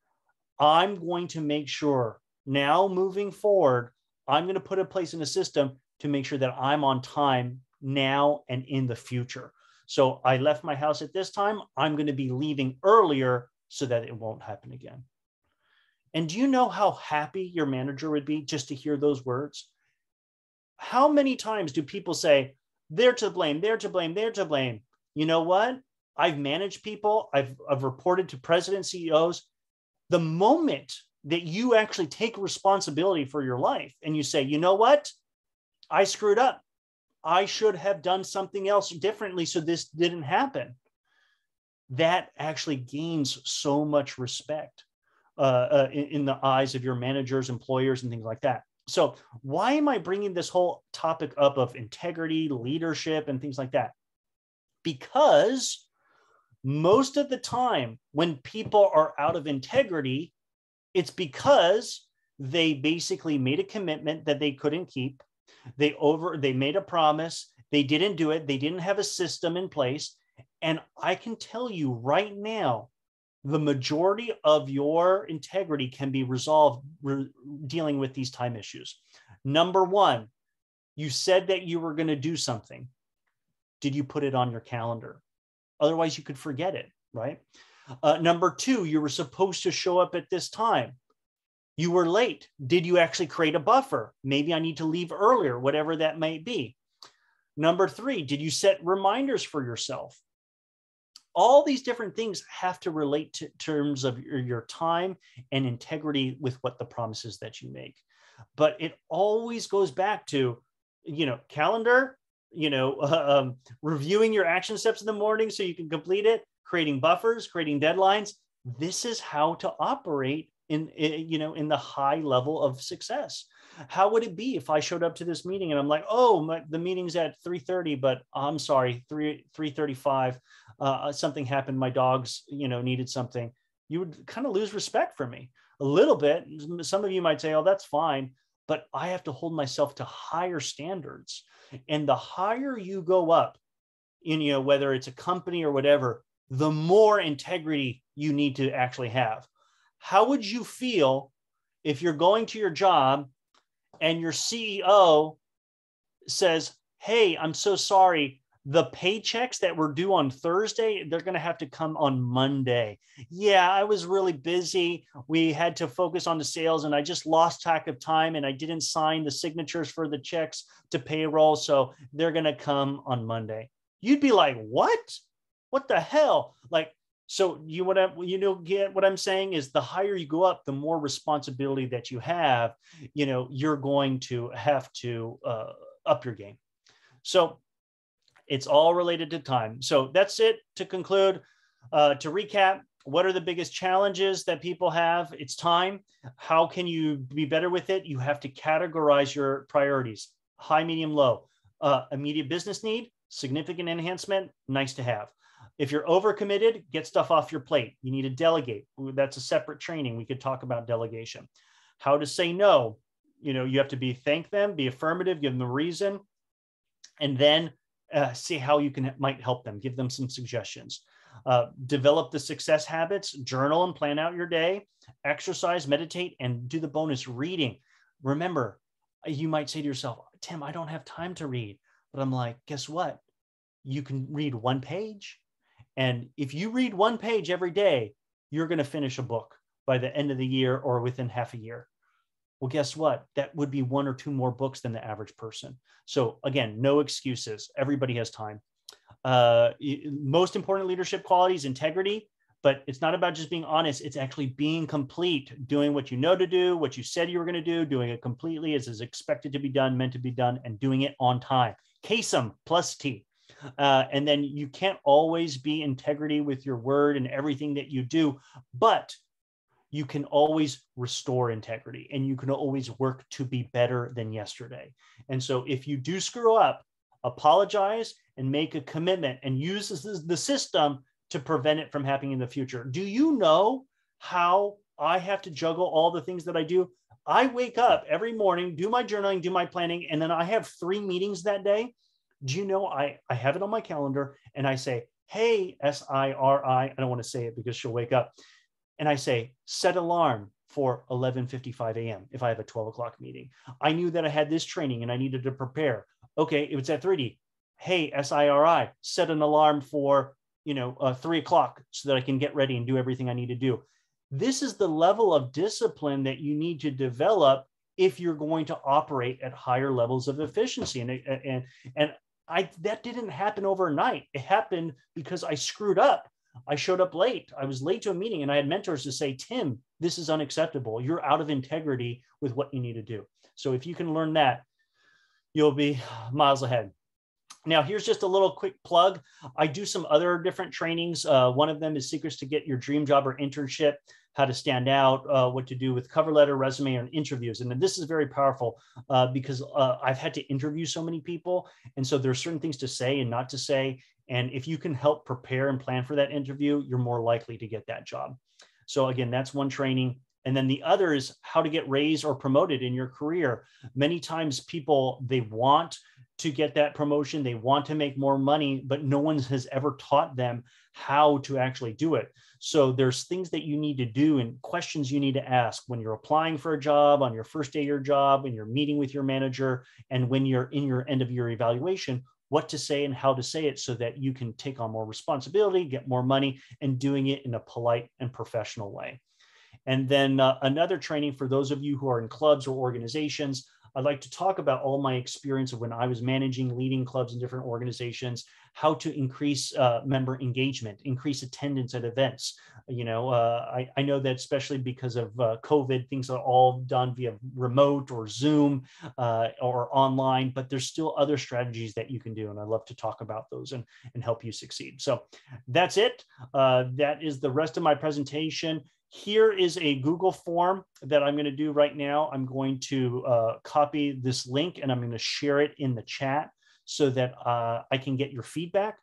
I'm going to make sure now moving forward, I'm going to put in place in a system to make sure that I'm on time now and in the future. So I left my house at this time. I'm going to be leaving earlier so that it won't happen again. And do you know how happy your manager would be just to hear those words? How many times do people say, they're to blame, they're to blame, they're to blame? You know what? I've managed people. I've reported to presidents, CEOs. The moment that you actually take responsibility for your life and you say, you know what? I screwed up. I should have done something else differently so this didn't happen. That actually gains so much respect in the eyes of your managers, employers, and things like that. So why am I bringing this whole topic up of integrity, leadership, and things like that? Because most of the time when people are out of integrity, it's because they basically made a commitment that they couldn't keep. They made a promise. They didn't do it. They didn't have a system in place. And I can tell you right now, the majority of your integrity can be resolved dealing with these time issues. Number one, you said that you were going to do something. Did you put it on your calendar? Otherwise, you could forget it, right? Number two, you were supposed to show up at this time. You were late. Did you actually create a buffer? Maybe I need to leave earlier, whatever that might be. Number three, did you set reminders for yourself? All these different things have to relate to terms of your time and integrity with what the promises that you make. But it always goes back to, calendar, reviewing your action steps in the morning so you can complete it, creating buffers, creating deadlines. This is how to operate in the high level of success. How would it be if I showed up to this meeting and I'm like, oh, the meeting's at 3:30, but I'm sorry, 3:35, something happened. My dogs, needed something. You would kind of lose respect for me a little bit. Some of you might say, oh, that's fine, but I have to hold myself to higher standards. And the higher you go up, whether it's a company or whatever, the more integrity you need to actually have. How would you feel if you're going to your job and your CEO says, hey, I'm so sorry. The paychecks that were due on Thursday, they're going to have to come on Monday. Yeah, I was really busy. We had to focus on the sales and I just lost track of time and I didn't sign the signatures for the checks to payroll. So they're going to come on Monday. You'd be like, what? What the hell? Like, so you want to, get what I'm saying is the higher you go up, the more responsibility that you have, you're going to have to up your game. So it's all related to time. So that's it to conclude. To recap, what are the biggest challenges that people have? It's time. How can you be better with it? You have to categorize your priorities: high, medium, low. Immediate business need, significant enhancement, nice to have. If you're overcommitted, get stuff off your plate. You need to delegate. That's a separate training. We could talk about delegation. How to say no. You have to thank them, be affirmative, give them a reason, and then see how you might help them, give them some suggestions. Develop the success habits, journal and plan out your day, exercise, meditate, and do the bonus reading. Remember, you might say to yourself, Tim, I don't have time to read. But I'm like, guess what? You can read one page. And if you read one page every day, you're going to finish a book by the end of the year or within half a year. Well, guess what? That would be 1 or 2 more books than the average person. So again, no excuses. Everybody has time. Most important leadership qualities, integrity, but it's not about just being honest. It's actually being complete, doing what you know to do, what you said you were going to do, doing it completely as is expected to be done, meant to be done, and doing it on time. CASM plus T. And then you can't always be integrity with your word and everything that you do, but you can always restore integrity and you can always work to be better than yesterday. And so if you do screw up, apologize and make a commitment and use the system to prevent it from happening in the future. Do you know how I have to juggle all the things that I do? I wake up every morning, do my journaling, do my planning, and then I have 3 meetings that day. Do you know, I have it on my calendar and I say, hey, SIRI, I don't want to say it because she'll wake up. And I say, set alarm for 11:55 a.m. if I have a 12 o'clock meeting. I knew that I had this training and I needed to prepare. Okay, it was at 3D. Hey, SIRI, set an alarm for 3 o'clock so that I can get ready and do everything I need to do. This is the level of discipline that you need to develop if you're going to operate at higher levels of efficiency. And that didn't happen overnight. It happened because I screwed up. I showed up late. I was late to a meeting and I had mentors to say, Tim, this is unacceptable. You're out of integrity with what you need to do. So if you can learn that, you'll be miles ahead. Now, here's just a little quick plug. I do some other different trainings. One of them is Secrets to Get Your Dream Job or Internship, how to stand out, what to do with cover letter, resume, and interviews. And this is very powerful because I've had to interview so many people. And so there's certain things to say and not to say. And if you can help prepare and plan for that interview, you're more likely to get that job. So again, that's one training. And then the other is how to get raised or promoted in your career. Many times people, they want to get that promotion, they want to make more money, but no one has ever taught them how to actually do it. So there's things that you need to do and questions you need to ask when you're applying for a job, on your first day of your job, when you're meeting with your manager, and when you're in your end of your evaluation, what to say and how to say it so that you can take on more responsibility, get more money, and doing it in a polite and professional way. And then another training for those of you who are in clubs or organizations, I'd like to talk about all my experience of when I was managing, leading clubs in different organizations, how to increase member engagement, increase attendance at events. I know that especially because of COVID, things are all done via remote or Zoom or online, but there's still other strategies that you can do. And I'd love to talk about those and help you succeed. So that's it. That is the rest of my presentation. Here is a Google form that I'm going to do right now. I'm going to copy this link and I'm going to share it in the chat so that I can get your feedback.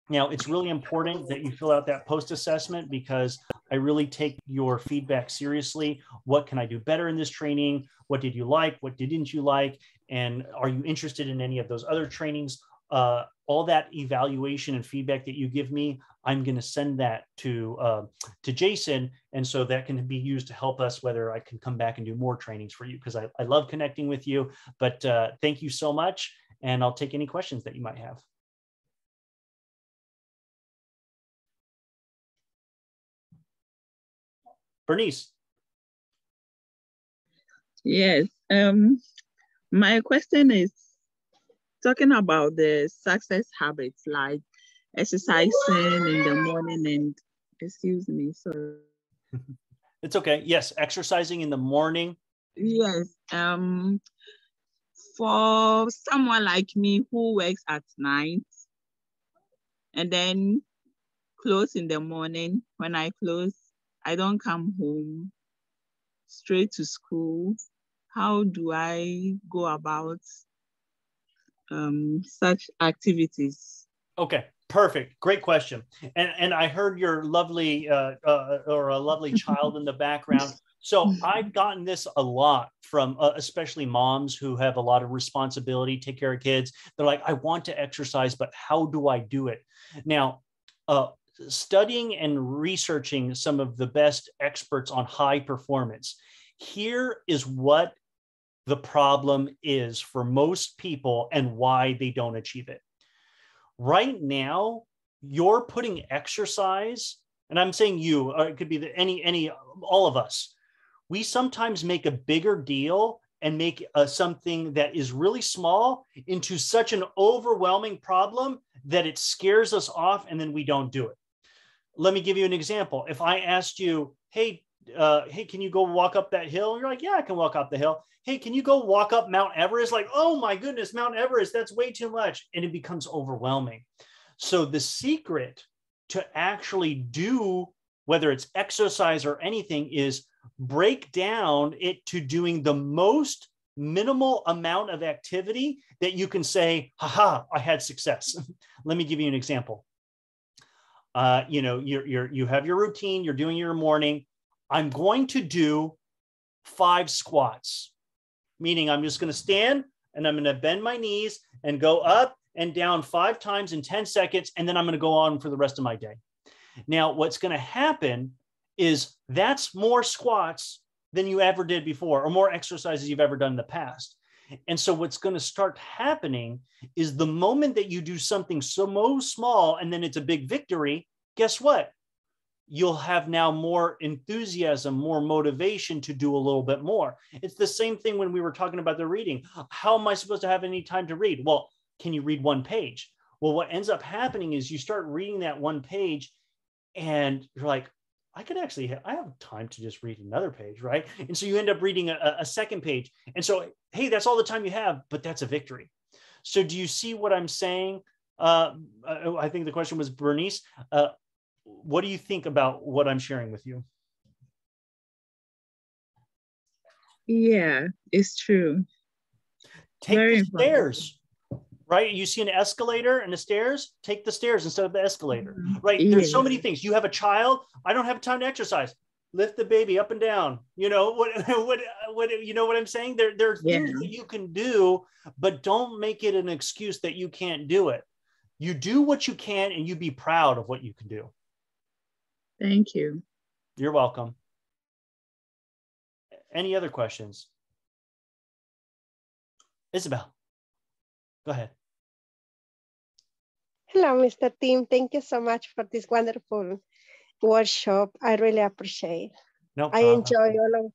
Now, it's really important that you fill out that post assessment because I really take your feedback seriously. What can I do better in this training? What did you like? What didn't you like? And are you interested in any of those other trainings? All that evaluation and feedback that you give me, I'm going to send that to Jason. And so that can be used to help us whether I can come back and do more trainings for you because I love connecting with you. But thank you so much. And I'll take any questions that you might have. Bernice. Yes. My question is talking about the success habits like exercising in the morning and excuse me, sorry. It's okay. Yes, exercising in the morning. Yes. For someone like me who works at night and then close in the morning, when I close, I don't come home straight to school. How do I go about such activities? Okay, perfect. Great question. And I heard your lovely or a lovely child in the background. So I've gotten this a lot from especially moms who have a lot of responsibility, take care of kids. They're like, I want to exercise, but how do I do it? Now, studying and researching some of the best experts on high performance, here is what the problem is for most people and why they don't achieve it. Right now, you're putting exercise, and I'm saying you, or it could be all of us. We sometimes make a bigger deal and make something that is really small into such an overwhelming problem that it scares us off and then we don't do it. Let me give you an example. If I asked you, hey, can you go walk up that hill? You're like, yeah, I can walk up the hill. Hey, can you go walk up Mount Everest? Like, oh my goodness, Mount Everest, that's way too much. And it becomes overwhelming. So the secret to actually do, whether it's exercise or anything, is break down it to doing the most minimal amount of activity that you can say, haha, I had success. Let me give you an example. You have your routine, you're doing your morning. I'm going to do 5 squats, meaning I'm just going to stand and I'm going to bend my knees and go up and down 5 times in 10 seconds. And then I'm going to go on for the rest of my day. Now, what's going to happen is that's more squats than you ever did before, or more exercises you've ever done in the past. And so what's going to start happening is the moment that you do something so small and then it's a big victory, guess what? You'll have now more enthusiasm, more motivation to do a little bit more. It's the same thing when we were talking about the reading. How am I supposed to have any time to read? Well, can you read 1 page? Well, what ends up happening is you start reading that 1 page and you're like, I have time to just read another page, right? And so you end up reading a second page. And so, hey, that's all the time you have, but that's a victory. So do you see what I'm saying? I think the question was Bernice. What do you think about what I'm sharing with you? Yeah, it's true. Take the stairs. Right? You see an escalator and the stairs, take the stairs instead of the escalator, right? Yeah. There's so many things. You have a child. I don't have time to exercise. Lift the baby up and down. You know what you know what I'm saying? There are things that you can do, but don't make it an excuse that you can't do it. You do what you can and you be proud of what you can do. Thank you. You're welcome. Any other questions? Isabel, go ahead. Hello, Mr. Tim. Thank you so much for this wonderful workshop. I really appreciate. No problem. I enjoy all of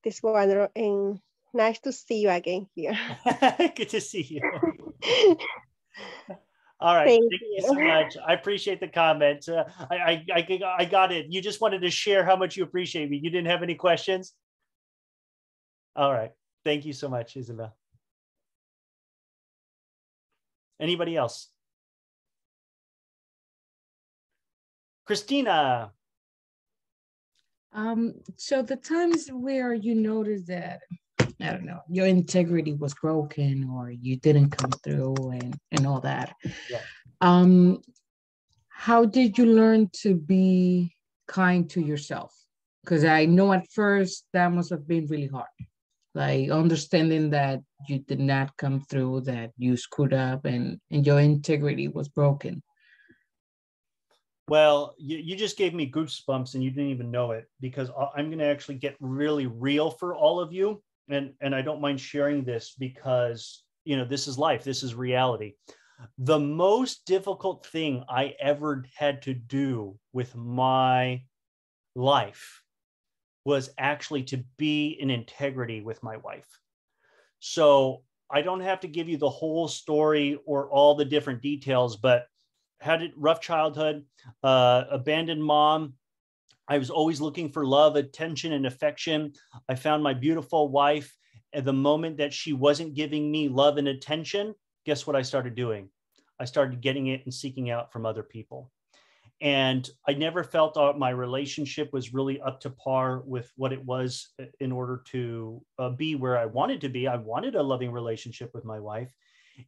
this wonderful and nice to see you again here. Good to see you. All right. Thank you so much. I appreciate the comments. I got it. You just wanted to share how much you appreciate me. You didn't have any questions? All right. Thank you so much, Isabel. Anybody else? Christina. So the times where you notice that, I don't know, your integrity was broken or you didn't come through and all that. Yeah. How did you learn to be kind to yourself? Because I know at first that must have been really hard. Like understanding that you did not come through, that you screwed up and your integrity was broken. Well, you just gave me goosebumps and you didn't even know it, because I'm going to actually get really real for all of you. And I don't mind sharing this because, you know, this is life. This is reality. The most difficult thing I ever had to do with my life was actually to be in integrity with my wife. So I don't have to give you the whole story or all the different details, but had a rough childhood, abandoned mom. I was always looking for love, attention, and affection. I found my beautiful wife. At the moment that she wasn't giving me love and attention, guess what I started doing? I started getting it and seeking out from other people. And I never felt my relationship was really up to par with what it was in order to be where I wanted to be. I wanted a loving relationship with my wife.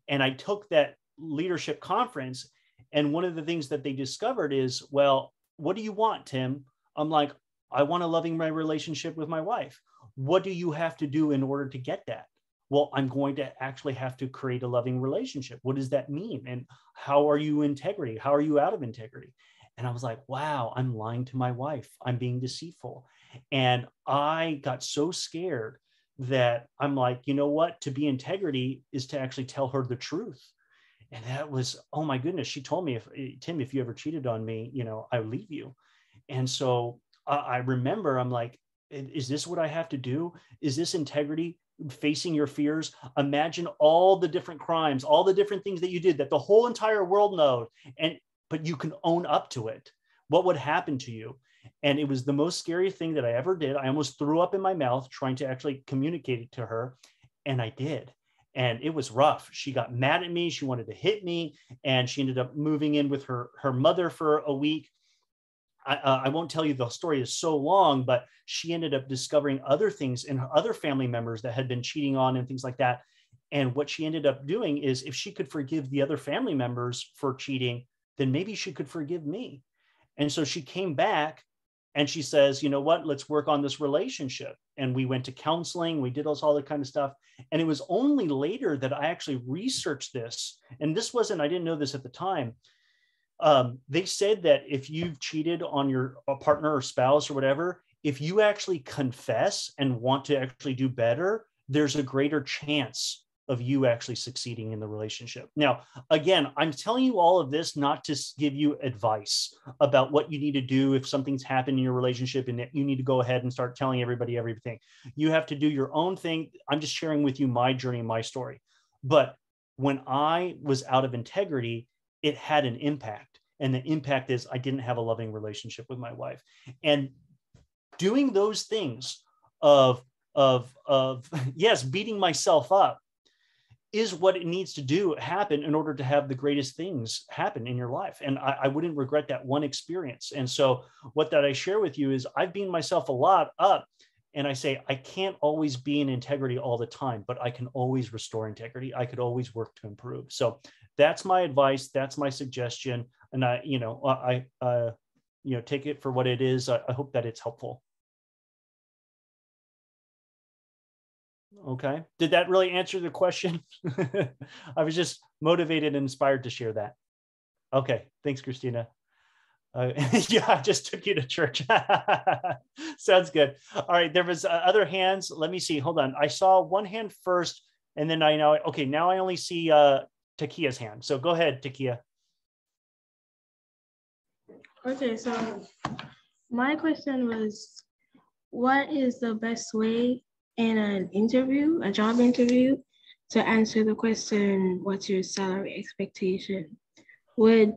And I took that leadership conference. And one of the things that they discovered is, well, what do you want, Tim? I'm like, I want a loving relationship with my wife. What do you have to do in order to get that? Well, I'm going to actually have to create a loving relationship. What does that mean? And how are you integrity? How are you out of integrity? And I was like, wow, I'm lying to my wife. I'm being deceitful. And I got so scared that I'm like, you know what? To be integrity is to actually tell her the truth. And that was, oh my goodness. She told me, Tim, if you ever cheated on me, I would leave you. And so I remember, I'm like, is this what I have to do? Is this integrity? Facing your fears? Imagine all the different crimes, all the different things that you did that the whole entire world knows, but you can own up to it. What would happen to you? And it was the most scary thing that I ever did. I almost threw up in my mouth trying to actually communicate it to her. And I did. And it was rough. She got mad at me. She wanted to hit me. And she ended up moving in with her mother for a week. I won't tell you, the story is so long, but she ended up discovering other things in her other family members that had been cheating on and things like that. And what she ended up doing is, if she could forgive the other family members for cheating, then maybe she could forgive me. And so she came back and she says, you know what, let's work on this relationship. And we went to counseling, we did all that kind of stuff. And it was only later that I actually researched this. And this wasn't, I didn't know this at the time. They said that if you've cheated on your partner or spouse or whatever, if you actually confess and want to actually do better, there's a greater chance of you actually succeeding in the relationship. Now, again, I'm telling you all of this not to give you advice about what you need to do if something's happened in your relationship and that you need to go ahead and start telling everybody everything. You have to do your own thing. I'm just sharing with you my journey, my story. But when I was out of integrity, it had an impact. And the impact is I didn't have a loving relationship with my wife. And doing those things of yes, beating myself up is what it needs to happen in order to have the greatest things happen in your life. And I wouldn't regret that one experience. And so what that I share with you is I've beaten myself a lot up. And I say, I can't always be in integrity all the time, but I can always restore integrity. I could always work to improve. So that's my advice. That's my suggestion. And I take it for what it is. I hope that it's helpful. Okay. Did that really answer the question? I was just motivated and inspired to share that. Okay. Thanks, Christina. Yeah, I just took you to church. Sounds good. All right. There was other hands. Let me see. Hold on. I saw one hand first, and then now I only see Takia's hand. So go ahead, Takia. Okay. So my question was, what is the best way in an interview, a job interview, to answer the question, what's your salary expectation? Would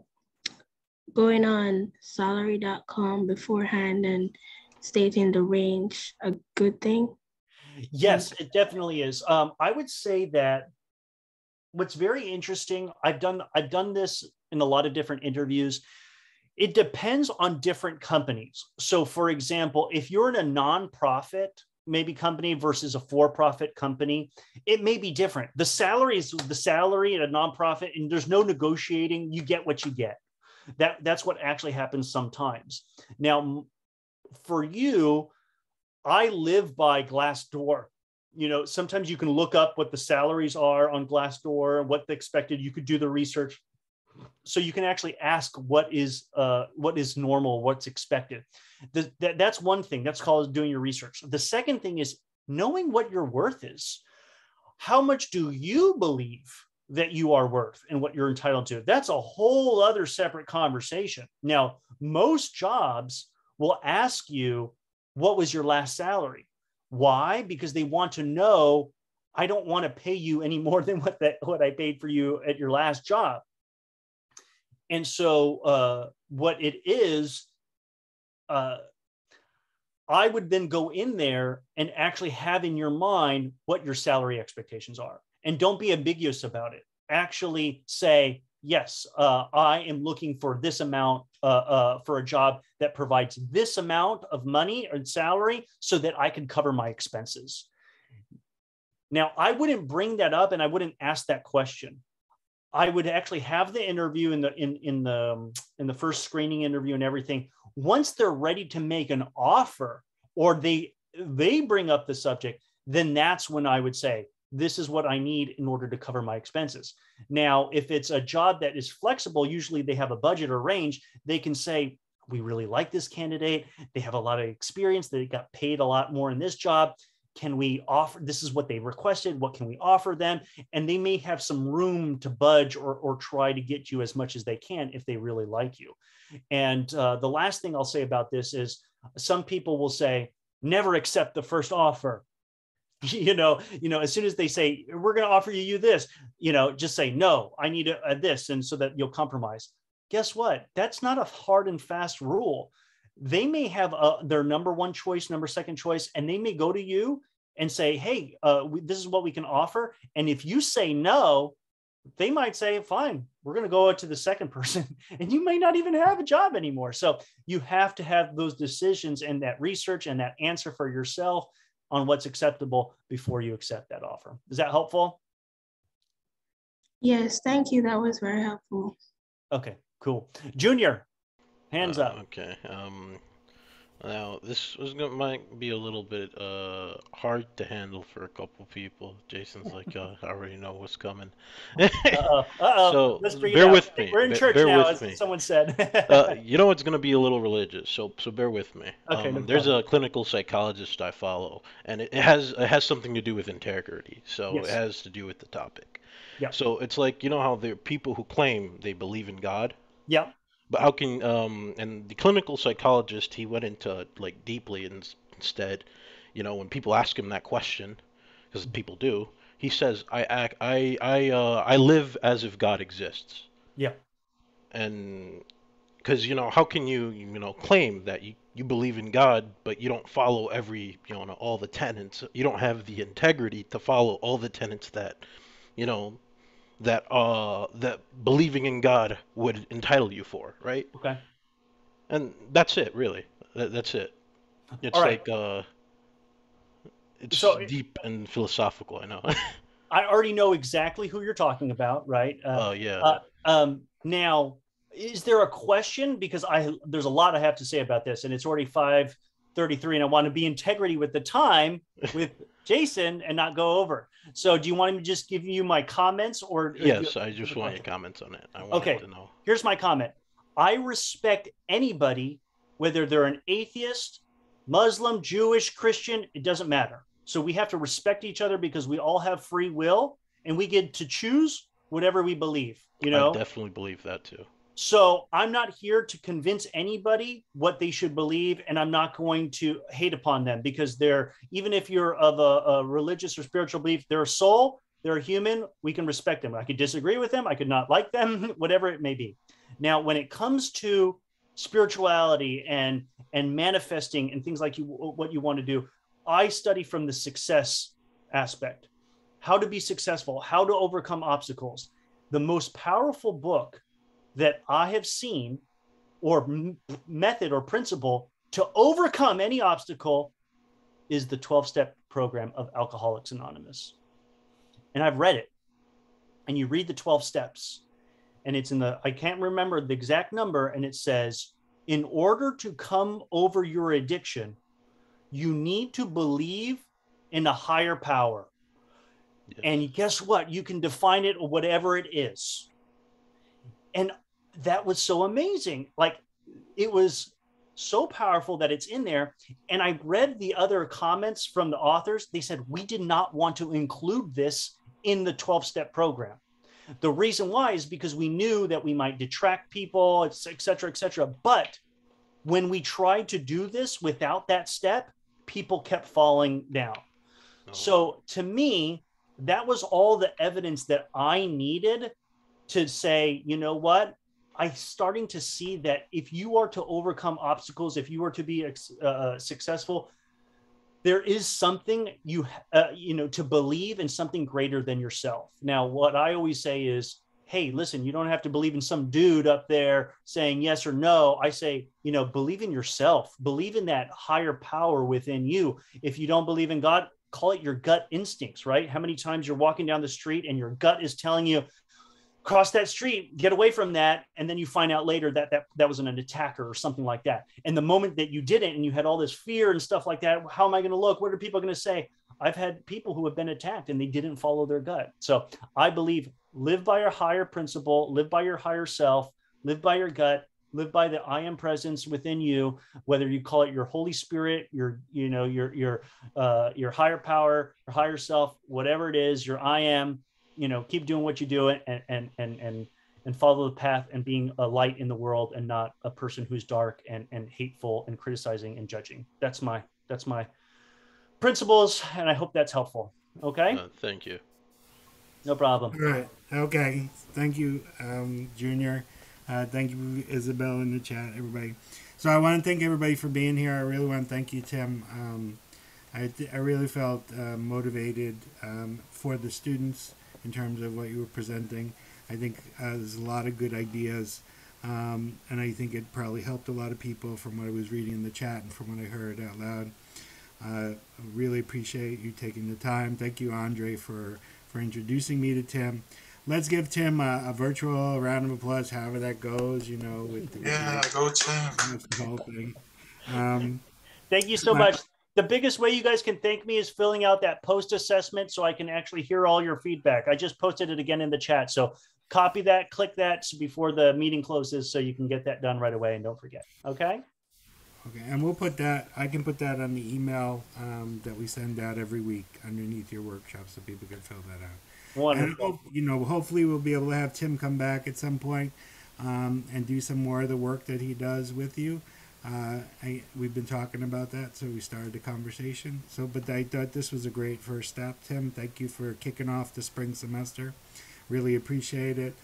going on salary.com beforehand and stating the range a good thing? Yes, it definitely is. I would say that what's very interesting, I've done this in a lot of different interviews. It depends on different companies. So for example, if you're in a nonprofit maybe company versus a for-profit company, it may be different. The salary is the salary at a nonprofit, and there's no negotiating. You get what you get. That's what actually happens sometimes. Now, for you, I live by Glassdoor. Sometimes you can look up what the salaries are on Glassdoor, what the expected. You could do the research, so you can actually ask what is normal, what's expected. That's one thing. That's called doing your research. The second thing is knowing what your worth is. How much do you believe that you are worth and what you're entitled to? That's a whole other separate conversation. Now, most jobs will ask you, what was your last salary? Why? Because they want to know, I don't want to pay you any more than what I paid for you at your last job. And so what it is, I would then go in there and actually have in your mind what your salary expectations are. And don't be ambiguous about it. Actually say, yes, I am looking for this amount for a job that provides this amount of money or salary so that I can cover my expenses. Now, I wouldn't bring that up and I wouldn't ask that question. I would actually have the interview in the first screening interview and everything. Once they're ready to make an offer or they bring up the subject, then that's when I would say, this is what I need in order to cover my expenses. Now, if it's a job that is flexible, usually they have a budget or range. They can say, we really like this candidate. They have a lot of experience. They got paid a lot more in this job. Can we offer, this is what they requested. What can we offer them? And they may have some room to budge or try to get you as much as they can if they really like you. And the last thing I'll say about this is some people will say, never accept the first offer. As soon as they say, we're going to offer you this, just say, no, I need this. And so that you'll compromise. Guess what? That's not a hard and fast rule. They may have their number one choice, number second choice, and they may go to you and say, hey, this is what we can offer. And if you say no, they might say, fine, we're going to go to the second person, and you may not even have a job anymore. So you have to have those decisions and that research and that answer for yourself on what's acceptable before you accept that offer. Is that helpful? Yes, thank you. That was very helpful. Okay, cool. Junior, hands up. Okay. Now this might be a little bit hard to handle for a couple people. Jason's like, I already know what's coming. So Let's bring bear it out. with me. We're in church now, as someone said. It's going to be a little religious, so bear with me. Okay, no there's problem. a clinical psychologist I follow, and it has something to do with integrity. So Yes. it has to do with the topic. Yeah. So it's like, how there are people who claim they believe in God. Yeah. But how can and the clinical psychologist, he went into like deeply, and instead, when people ask him that question, because people do, he says, I live as if God exists. Yeah. And because how can you claim that you believe in God, but you don't follow all the tenets. You don't have the integrity to follow all the tenets that that believing in God would entitle you for, right? Okay. And that's it, really. That's it. It's All right. like it's So- deep and philosophical, I know. I already know exactly who you're talking about, right? Oh yeah. Now, is there a question? Because there's a lot I have to say about this, and it's already 5:33, and I want to be integrity with the time with Jason and not go over. So do you want me to just give you my comments, or Yes, I just want your comments on it. I wanted to know. Here's my comment. I respect anybody, whether they're an atheist, Muslim, Jewish, Christian, it doesn't matter. So we have to respect each other because we all have free will and we get to choose whatever we believe, I definitely believe that too. So I'm not here to convince anybody what they should believe, and I'm not going to hate upon them because even if you're of a religious or spiritual belief, they're a soul, they're a human, we can respect them. I could disagree with them, I could not like them, whatever it may be. Now, when it comes to spirituality and manifesting and things like what you want to do, I study from the success aspect, how to be successful, how to overcome obstacles. The most powerful book that I have seen, or method or principle to overcome any obstacle, is the 12-step program of Alcoholics Anonymous. And I've read it. And you read the 12 steps, and it's I can't remember the exact number, and it says, in order to come over your addiction, you need to believe in a higher power. Yes. And guess what? You can define it whatever it is. And that was so amazing. Like, it was so powerful that it's in there. And I read the other comments from the authors. They said, we did not want to include this in the 12-step program. The reason why is because we knew that we might detract people, et cetera, et cetera. But when we tried to do this without that step, people kept falling down. So to me, that was all the evidence that I needed to say, you know what? I'm starting to see that if you are to overcome obstacles, if you are to be successful, there is something you know, to believe in something greater than yourself. Now, what I always say is, hey, listen, you don't have to believe in some dude up there saying yes or no. I say, you know, believe in yourself, believe in that higher power within you. If you don't believe in God, call it your gut instincts, right? How many times you're walking down the street and your gut is telling you, cross that street, get away from that. And then you find out later that that was an attacker or something like that. And the moment that you didn't, and you had all this fear and stuff like that, how am I going to look? What are people going to say? I've had people who have been attacked and they didn't follow their gut. So I believe live by your higher principle, live by your higher self, live by your gut, live by the I am presence within you, whether you call it your Holy Spirit, your, you know, your higher power, your higher self, whatever it is, your I am. You know, keep doing what you do and follow the path and being a light in the world and not a person who's dark and hateful and criticizing and judging. That's my principles, and I hope that's helpful. Okay. Thank you. No problem. All right. Okay. Thank you, Junior. Thank you, Isabel, in the chat, everybody. So I want to thank everybody for being here. I really want to thank you, Tim. I really felt motivated for the students in terms of what you were presenting. I think there's a lot of good ideas, and I think it probably helped a lot of people from what I was reading in the chat and from what I heard out loud. I really appreciate you taking the time. Thank you, Andre, for introducing me to Tim. Let's give Tim a virtual round of applause, however that goes, you know. Go Tim. The whole thing. Thank you so much. The biggest way you guys can thank me is filling out that post assessment so I can actually hear all your feedback. I just posted it again in the chat. So copy that, click that before the meeting closes so you can get that done right away and don't forget. Okay? Okay, and we'll put that, I can put that on the email that we send out every week underneath your workshop so people can fill that out. Wonderful. And, you know, hopefully we'll be able to have Tim come back at some point and do some more of the work that he does with you. We've been talking about that, so we started the conversation. But I thought this was a great first step, Tim. Thank you for kicking off the spring semester. Really appreciate it.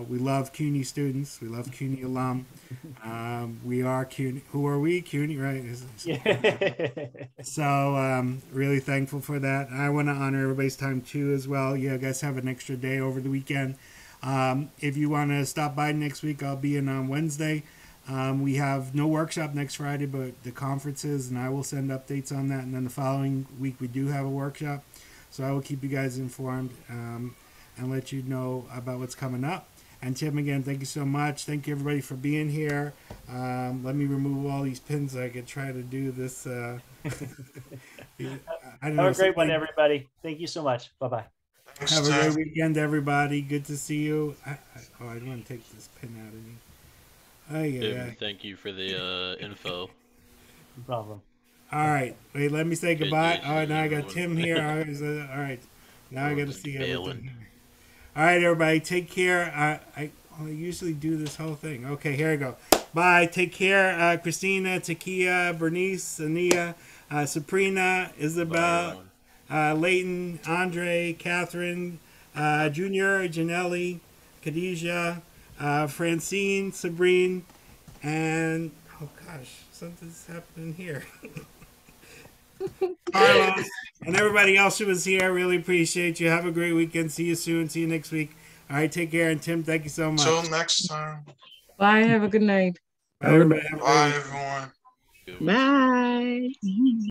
We love CUNY students. We love CUNY alum. We are CUNY. Who are we? CUNY, right? So really thankful for that. I want to honor everybody's time too as well. You guys have an extra day over the weekend. If you want to stop by next week, I'll be in on Wednesday. We have no workshop next Friday, but the conferences, and I will send updates on that. And then the following week, we do have a workshop. So I will keep you guys informed and let you know about what's coming up. And Tim, again, thank you so much. Thank you, everybody, for being here. Let me remove all these pins so I could try to do this. Have a great one, everybody. Thank you so much. Bye-bye. Have a great weekend, everybody. Good to see you. I want to take this pin out of you. Thank you for the info. No problem. All right. Wait, let me say goodbye. All right, now I got Tim here. All right. Now I got to see everything. All right, everybody. Take care. I usually do this whole thing. Okay, here I go. Bye. Take care. Christina, Takia, Bernice, Ania, Sabrina, Isabel, Leighton, Andre, Catherine, Junior, Janelli, Khadijah, Francine, Sabrine, and oh gosh, something's happening here. Carlos, and everybody else who was here, really appreciate you. Have a great weekend. See you soon. See you next week. All right, take care. And Tim, thank you so much. Till next time. Bye. Have a good night. Bye, everybody. Bye, everyone. Bye.